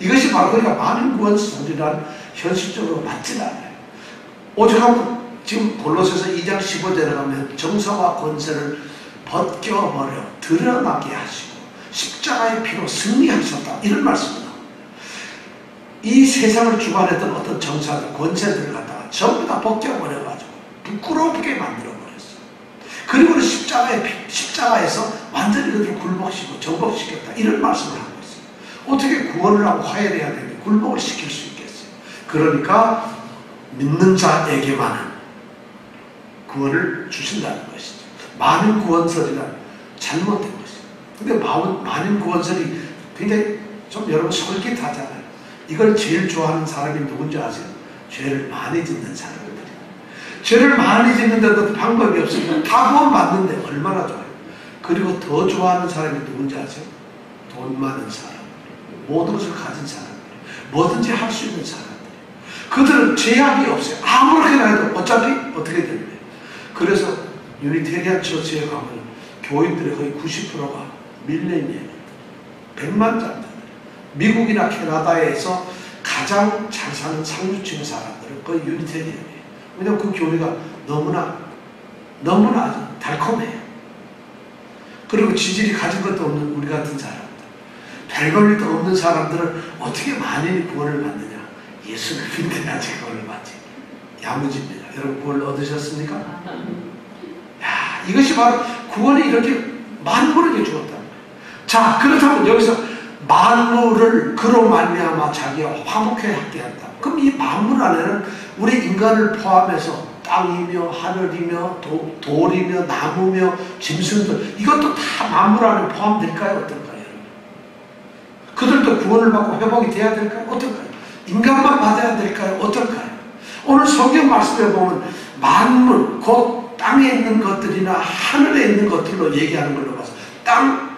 Speaker 1: 이것이 바로 그러니까 많은 구원설이란 현실적으로 맞지 않아요. 오직 지금 골로새서 2장 15절에 가면 정사와 권세를 벗겨버려 드러나게 하시고 십자가의 피로 승리하셨다 이런 말씀이 나옵니다. 이 세상을 주관했던 어떤 정사들 권세들을 갖다가 전부 다 벗겨버려가지고 부끄럽게 만들어버렸어요. 그리고 십자가에서 완전히 그들을 굴복시키고 정복시켰다 이런 말씀을 하고 있어요. 어떻게 구원을 하고 화해를 해야 되는데 굴복을 시킬 수 있겠어요. 그러니까 믿는 자에게만은 구원을 주신다는 것이죠. 많은 구원설이란 잘못된 것이죠. 근데 많은 구원설이 굉장히 좀 여러분 솔깃하잖아요. 이걸 제일 좋아하는 사람이 누군지 아세요? 죄를 많이 짓는 사람입니다. 죄를 많이 짓는데도 방법이 없으면 다 구원 받는데 얼마나 좋아요. 그리고 더 좋아하는 사람이 누군지 아세요? 돈 많은 사람, 모든 것을 가진 사람, 뭐든지 할 수 있는 사람들. 그들은 제약이 없어요. 아무렇게나 해도 어차피 어떻게 되는데. 그래서 유니테리안 처치에 가면 교인들의 거의 90%가 밀레니얼, 100만자입니다. 미국이나 캐나다에서 가장 잘 사는 상류층 사람들은 거의 유니테리안이에요. 왜냐하면 그 교회가 너무나 달콤해요. 그리고 지질이 가진 것도 없는 우리 같은 사람들, 별볼일도 없는 사람들은 어떻게 만인이 구원을 받느냐? 예수를 믿어야지 구원을 받지. 야무집니다. 여러분 구원을 얻으셨습니까? 야, 이것이 바로 구원이 이렇게 만물에게 주었다. 자, 그렇다면 여기서 만물을 그로 말미암아 자기가 화목하게 한다. 그럼 이 만물 안에는 우리 인간을 포함해서 땅이며 하늘이며 돌이며 나무며 짐승들, 이것도 다 만물 안에 포함될까요? 어떨까요? 그들도 구원을 받고 회복이 돼야 될까요? 어떨까요? 인간만 받아야 될까요? 어떨까요? 오늘 성경 말씀에 보면 만물, 곧 땅에 있는 것들이나 하늘에 있는 것들로 얘기하는 걸로 봐서 땅,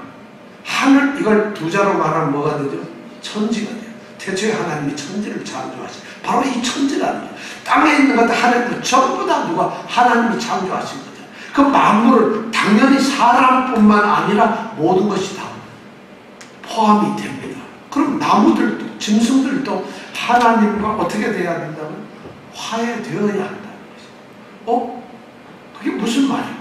Speaker 1: 하늘, 이걸 두 자로 말하면 뭐가 되죠? 천지가 돼요. 태초에 하나님이 천지를 창조하신, 바로 이 천지라는 거예요. 땅에 있는 것들, 하늘들 전부 다 누가? 하나님이 창조하신 거죠. 그 만물을 당연히 사람뿐만 아니라 모든 것이 다 포함이 됩니다. 그럼 나무들도, 짐승들도 하나님과 어떻게 돼야 된다면 화해되어야 한다는 거죠. 그게 무슨 말인가?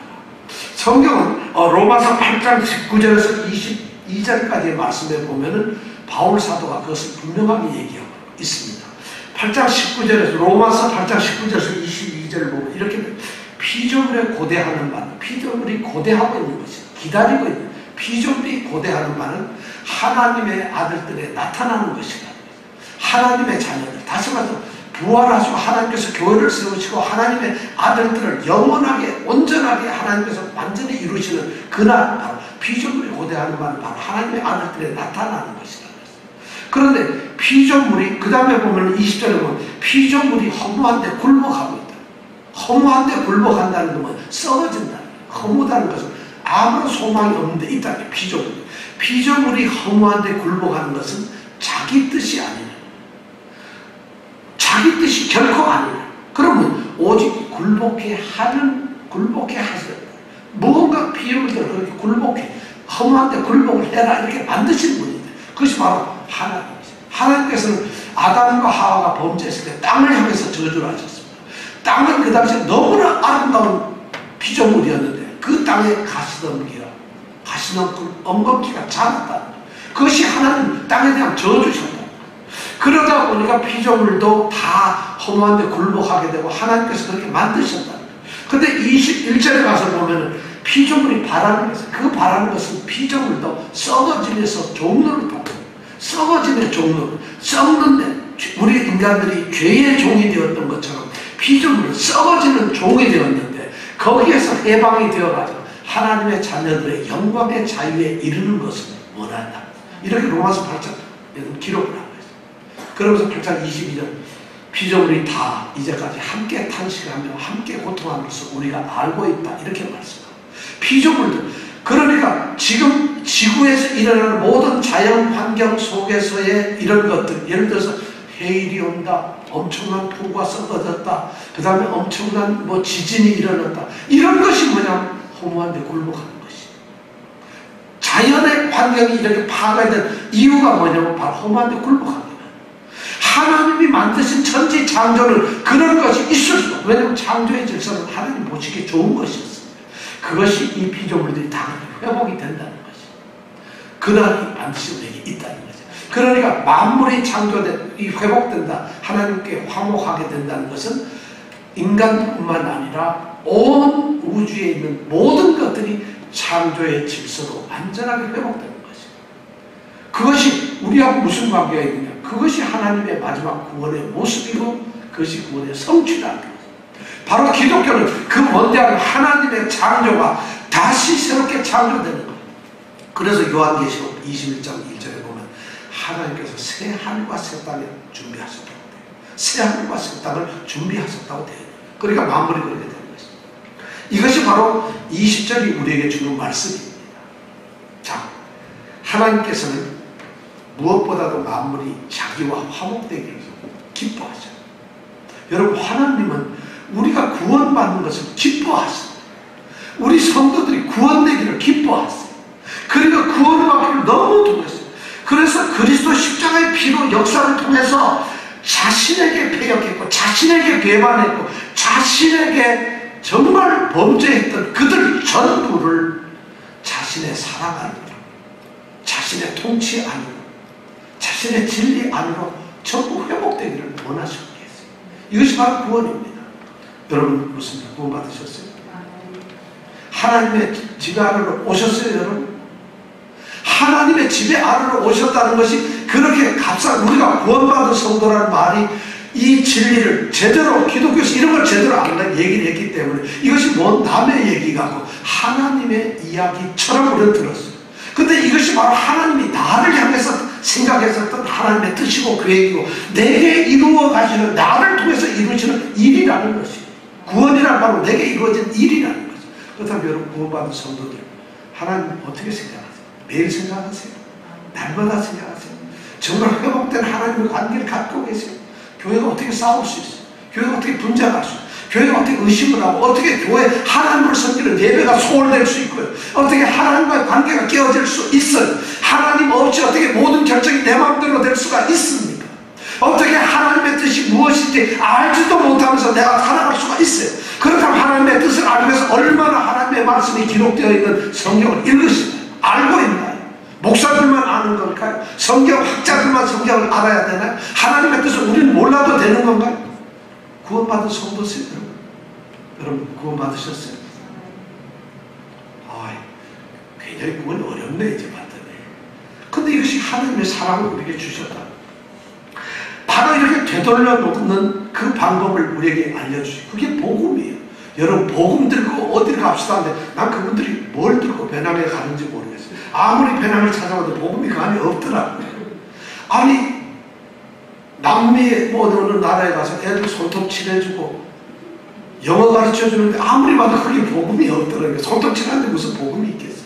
Speaker 1: 성경은 로마서 8장 19절에서 22절까지의 말씀에 보면은 바울 사도가 그것을 분명하게 얘기하고 있습니다. 8장 19절에서, 로마서 8장 19절에서 22절을 보면 이렇게 피조물에 고대하는 바는, 피조물이 고대하고 있는 것이, 기다리고 있는 피조물이 고대하는 바는 하나님의 아들들에 나타나는 것이다. 하나님의 자녀들, 다시 말해서 부활하시고 하나님께서 교회를 세우시고 하나님의 아들들을 영원하게 온전하게 하나님께서 완전히 이루시는 그날, 바로 피조물이 고대하는 바는 바로 하나님의 아들들에 나타나는 것이다. 그런데 피조물이, 그 다음에 보면 20절에 보면 피조물이 허무한데 굴복하고 있다. 허무한데 굴복한다는 것은 썩어진다. 허무다는 것은 아무런 소망이 없는데 있다는 피조물. 피조물이 허무한데 굴복하는 것은 자기 뜻이 아니라, 자기 뜻이 결코 아니라, 그러면 오직 굴복해 하셔야 된다. 무언가 피조물들을 그렇게 굴복해, 허무한데 굴복을 해라 이렇게 만드신 분인데, 그것이 바로 하나님이죠. 하나님께서는 아담과 하와가 범죄했을 때 땅을 향해서 저주를 하셨습니다. 땅은 그 당시에 너무나 아름다운 피조물이었는데 그 땅에 가시덤기가, 가시덤불, 엉겅퀴가 자랐다는 거예요. 그것이 하나님 땅에 대한 저주셨다. 그러다 보니까 피조물도 다 허무한데 굴복하게 되고 하나님께서 그렇게 만드셨다. 근데 21절에 가서 보면은 피조물이 바라는 것은, 그 바라는 것은 피조물도 썩어지면서 종로를 받고, 썩어지는 종로, 썩는데 우리 인간들이 죄의 종이 되었던 것처럼 피조물은 썩어지는 종이 되었는데 거기에서 해방이 되어가지고 하나님의 자녀들의 영광의 자유에 이르는 것을 원한다. 이렇게 로마서 8장 기록을 하고 있어요. 그러면서 8장 22절, 피조물이 다 이제까지 함께 탄식하며 함께 고통하면서 우리가 알고 있다. 이렇게 말씀합니다. 피조물들, 그러니까 지금 지구에서 일어나는 모든 자연 환경 속에서의 이런 것들, 예를 들어서 해일이 온다, 엄청난 폭우가 쏟아졌다, 그 다음에 엄청난 지진이 일어났다, 이런 것이 뭐냐면 허무한데 굴복하는 것이, 자연의 환경이 이렇게 파괴된 이유가 뭐냐면 바로 허무한데 굴복하는 거예요. 하나님이 만드신 천지 창조는 그런 것이 있을 수 없어요. 왜냐하면 창조의 질서는 하나님 보시기에 좋은 것이었어요. 그것이 이 피조물들이 다 회복이 된다는 것이, 그날이 반드시 우리에게 있다는 거죠. 그러니까 만물이 창조된, 회복된다, 하나님께 화목하게 된다는 것은 인간뿐만 아니라 온 우주에 있는 모든 것들이 창조의 질서로 완전하게 회복되는 것이죠. 그것이 우리하고 무슨 관계가 있느냐? 그것이 하나님의 마지막 구원의 모습이고 그것이 구원의 성취라는 거죠. 바로 기독교는 그 원대한 하나님의 창조가 다시 새롭게 창조되는 거예요. 그래서 요한계시록 21장 1절에 보면 하나님께서 새 하늘과 새 땅을 준비하셨다고 돼요. 새 하늘과 새 땅을 준비하셨다고 돼요. 그러니까 만물이 그렇게 되는 것입니다. 이것이 바로 20절이 우리에게 주는 말씀입니다. 자, 하나님께서는 무엇보다도 만물이 자기와 화목되기를 기뻐하죠. 여러분, 하나님은 우리가 구원받는 것을 기뻐하십니다. 우리 성도들이 구원되기를 기뻐하세요. 그러니까 구원을 받기를 너무 통했어요. 그래서 그리스도 십자가의 피로 역사를 통해서 자신에게 패역했고 자신에게 배반했고 자신에게 정말 범죄했던 그들 전부를 자신의 사랑 안으로, 자신의 통치 안으로, 자신의 진리 안으로 전부 회복되기를 원하셨겠어요. 이것이 바로 구원입니다. 여러분, 무슨 구원 받으셨어요? 하나님의 집에 안으로 오셨어요, 여러분? 하나님의 집에 안으로 오셨다는 것이 그렇게 값싼, 우리가 구원받은 성도라는 말이 이 진리를 제대로, 기독교에서 이런 걸 제대로 안다고 얘기를 했기 때문에 이것이 뭔 남의 얘기가 아니고 하나님의 이야기처럼 우리는 들었어요. 근데 이것이 바로 하나님이 나를 향해서 생각했었던 하나님의 뜻이고 계획이고 내게 이루어 가시는, 나를 통해서 이루어지는 일이라는 것이에요. 구원이란 바로 내게 이루어진 일이라는 거죠. 그렇다면 여러분, 구원받은 성도들 하나님 어떻게 생각하세요? 매일 생각하세요? 날마다 생각하세요? 정말 회복된 하나님의 관계를 갖고 계세요? 교회가 어떻게 싸울 수 있어요? 교회가 어떻게 분쟁할 수 있어요? 교회가 어떻게 의심을 하고, 어떻게 교회 하나님을 섬기는 예배가 소홀될 수 있고요, 어떻게 하나님과의 관계가 깨어질 수 있어요? 하나님 없이 어떻게 모든 결정이 내 마음대로 될 수가 있습니까? 어떻게 하나님의 뜻이 무엇인지 알지도 못하면서 내가 살아갈 수가 있어요? 그렇다면 하나님의 뜻을 알기 위해서 얼마나 하나님의 말씀이 기록되어 있는 성경을 읽으시나요? 알고 있나요? 목사들만 아는 걸까요? 성경학자들만 성경을 알아야 되나요? 하나님의 뜻을 우리는 몰라도 되는 건가요? 구원받은 성도세요, 여러분? 여러분, 구원받으셨어요? 굉장히 구원이 어렵네, 이제 봤더니. 근데 이것이 하나님의 사랑을 우리에게 주셨다. 바로 이렇게 되돌려 놓는 그 방법을 우리에게 알려주시고, 그게 복음이에요. 여러분, 복음 들고 어디를 갑시다 하는데 난 그분들이 뭘 들고 배낭에 가는지 모르겠어요. 아무리 배낭을 찾아봐도 복음이 그 안에 없더라고요. 아니, 남미의 어느 나라에 가서 애들 손톱 칠해주고 영어 가르쳐주는데 아무리 봐도 그게 복음이 없더라고요. 손톱 칠하는데 무슨 복음이 있겠어요?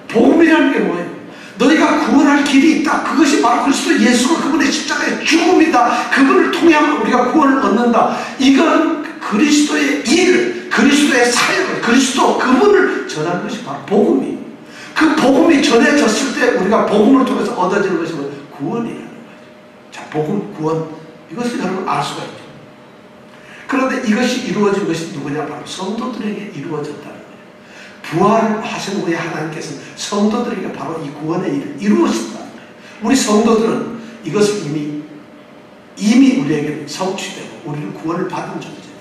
Speaker 1: 복음이라는 게 뭐예요? 너희가 구원할 길이 있다. 그것이 바로 그리스도 예수가 그분의 십자가의 죽음이다. 그분을 통하면 우리가 구원을 얻는다. 이건 그리스도의 일, 그리스도의 사역을, 그리스도 그분을 전하는 것이 바로 복음이에요. 그 복음이 전해졌을 때 우리가 복음을 통해서 얻어지는 것이 구원이라는 거죠. 자, 복음, 구원, 이것을 여러분 알 수가 있죠. 그런데 이것이 이루어진 것이 누구냐? 바로 성도들에게 이루어졌다는 거예요. 부활하신 후에 하나님께서는 성도들에게 바로 이 구원의 일을 이루어졌다는 거예요. 우리 성도들은 이것을 이미 우리에게 성취되고 우리는 구원을 받은 존재들이에요.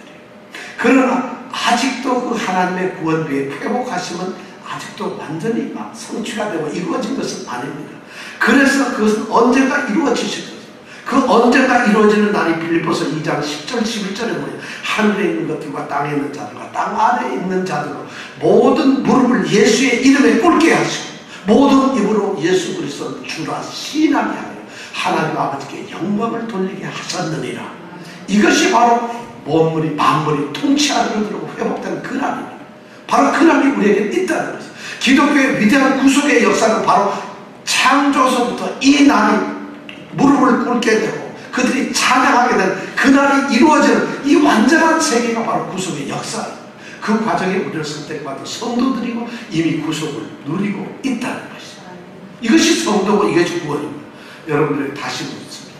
Speaker 1: 그러나 아직도 그 하나님의 구원 외에 회복하심은 아직도 완전히 막 성취가 되고 이루어진 것은 아닙니다. 그래서 그것은 언젠가 이루어지실 것입니다. 그 언젠가 이루어지는 날이 빌립보서 2장 10절 11절에 보면 하늘에 있는 것들과 땅에 있는 자들과 땅 아래에 있는 자들과 모든 무릎을 예수의 이름에 꿇게 하시고 모든 입으로 예수 그리스도를 주라 시인하게 하여 하나님 아버지께 영광을 돌리게 하셨느니라. 이것이 바로 만물이 통치하는 것으로 회복된 그 날입니다. 바로 그 날이 우리에게 있다는 것입니다. 기독교의 위대한 구속의 역사는 바로 창조서부터 이 날이 무릎을 꿇게 되고 그들이 찬양하게 된 그 날이 이루어지는 이 완전한 세계가 바로 구속의 역사입니다. 그 과정에 우리를 선택받은 성도들이고 이미 구속을 누리고 있다는 것입니다. 이것이 성도고 이것이 구원입니다. 여러분들에게 다시 묻습니다.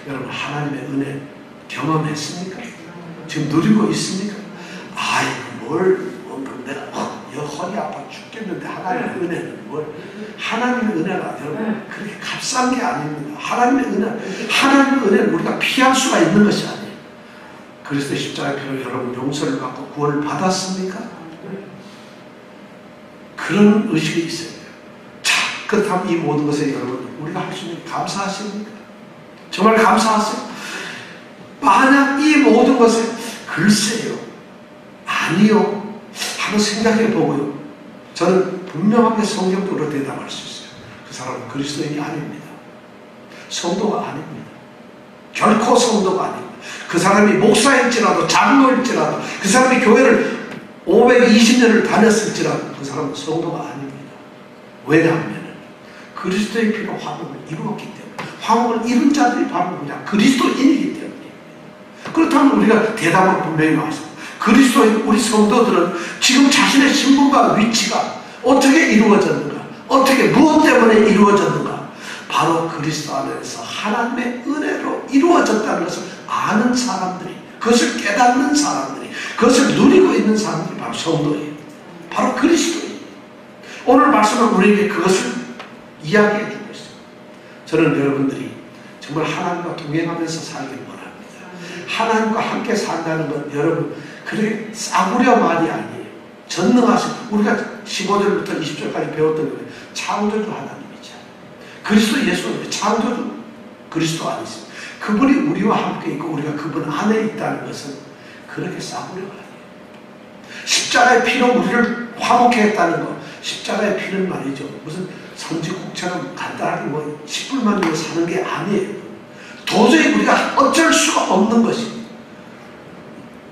Speaker 1: 여러분, 하나님의 은혜 경험했습니까? 지금 누리고 있습니까? 내가 허리 아파 죽겠는데 하나님의 은혜는 뭘? 하나님의 은혜가 여러분 그렇게 값싼 게 아닙니다. 하나님의 은혜는 우리가 피할 수가 있는 것이 아니에요. 그리스도의 십자가의 피로 여러분 용서를 받고 구원을 받았습니까? 그런 의식이 있어야 돼요. 자, 그렇다면 이 모든 것에 여러분 우리가 할 수 있는 게 감사하십니까? 정말 감사하세요? 만약 이 모든 것에 글쎄요, 아니요 한번 생각해 보고요, 저는 분명하게 성경적으로 대답할 수 있어요. 그 사람은 그리스도인이 아닙니다. 성도가 아닙니다. 결코 성도가 아닙니다. 그 사람이 목사일지라도 장로일지라도 그 사람이 교회를 520년을 다녔을지라도 그 사람은 성도가 아닙니다. 왜냐하면 그리스도의 피로 화목을 이루었기 때문에, 화목을 이룬 자들이 바로 그냥 그리스도인이기 때문에. 그렇다면 우리가 대답을 분명히 나왔습니다. 그리스도인 우리 성도들은 지금 자신의 신분과 위치가 어떻게 이루어졌는가, 어떻게 무엇 때문에 이루어졌는가, 바로 그리스도 안에서 하나님의 은혜로 이루어졌다는 것을 아는 사람들이, 그것을 깨닫는 사람들이, 그것을 누리고 있는 사람들이 바로 성도예요. 바로 그리스도예요. 오늘 말씀은 우리에게 그것을 이야기해 주고 있어요. 저는 여러분들이 정말 하나님과 동행하면서 살길 원합니다. 하나님과 함께 산다는 건 여러분 그렇게 싸구려 말이 아니에요. 전능하신, 우리가 15절부터 20절까지 배웠던 거예요. 창조주 하나님이죠. 그리스도 예수는 창조주 그리스도 아니십니까? 그분이 우리와 함께 있고 우리가 그분 안에 있다는 것은 그렇게 싸구려가 아니에요. 십자가의 피로 우리를 화목케 했다는 것. 십자가의 피는 말이죠, 무슨 성지국처럼 간단하게 뭐 10불만 주고 사는 게 아니에요. 도저히 우리가 어쩔 수가 없는 것입니다.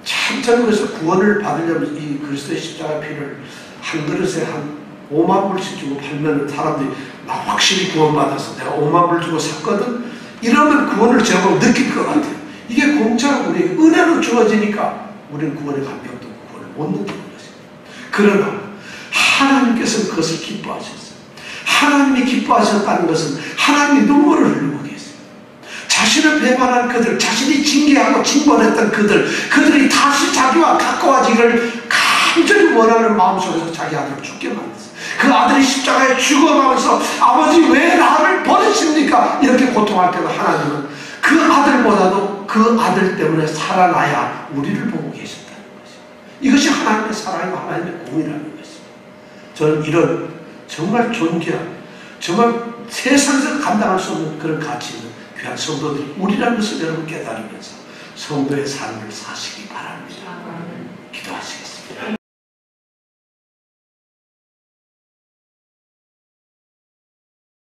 Speaker 1: 참, 저는 그래서 구원을 받으려면 이 그리스도의 십자가 피를 한 그릇에 한 5만 불씩 주고 팔면 사람들이 나 확실히 구원받아서 내가 5만 불 주고 샀거든, 이러면 구원을 제법 느낄 것 같아요. 이게 공짜로 우리에게 은혜로 주어지니까 우리는 구원의 감격도 구원을 못 느끼는 것입니다. 그러나 하나님께서는 그것을 기뻐하셨어요. 하나님이 기뻐하셨다는 것은 하나님이 눈물을 흘리고 계세요. 자신을 배반한 그들, 자신이 징계하고 징벌했던 그들이 다시 자기와 가까워지기를 간절히 원하는 마음속에서 자기 아들을 죽게 만들었어요. 그 아들이 십자가에 죽어가면서 아버지 왜 나를 버리십니까? 이렇게 고통할 때도 하나님은 그 아들보다도 그 아들 때문에 살아나야 우리를 보고 계셨다는 것입니다. 이것이 하나님의 사랑이고 하나님의 공이라는 것입니다. 저는 이런 정말 존귀한, 정말 세상에서 감당할 수 없는 그런 가치 있는 귀한 성도들이 우리라는 것을 여러분 깨달으면서 성도의 삶을 사시기 바랍니다.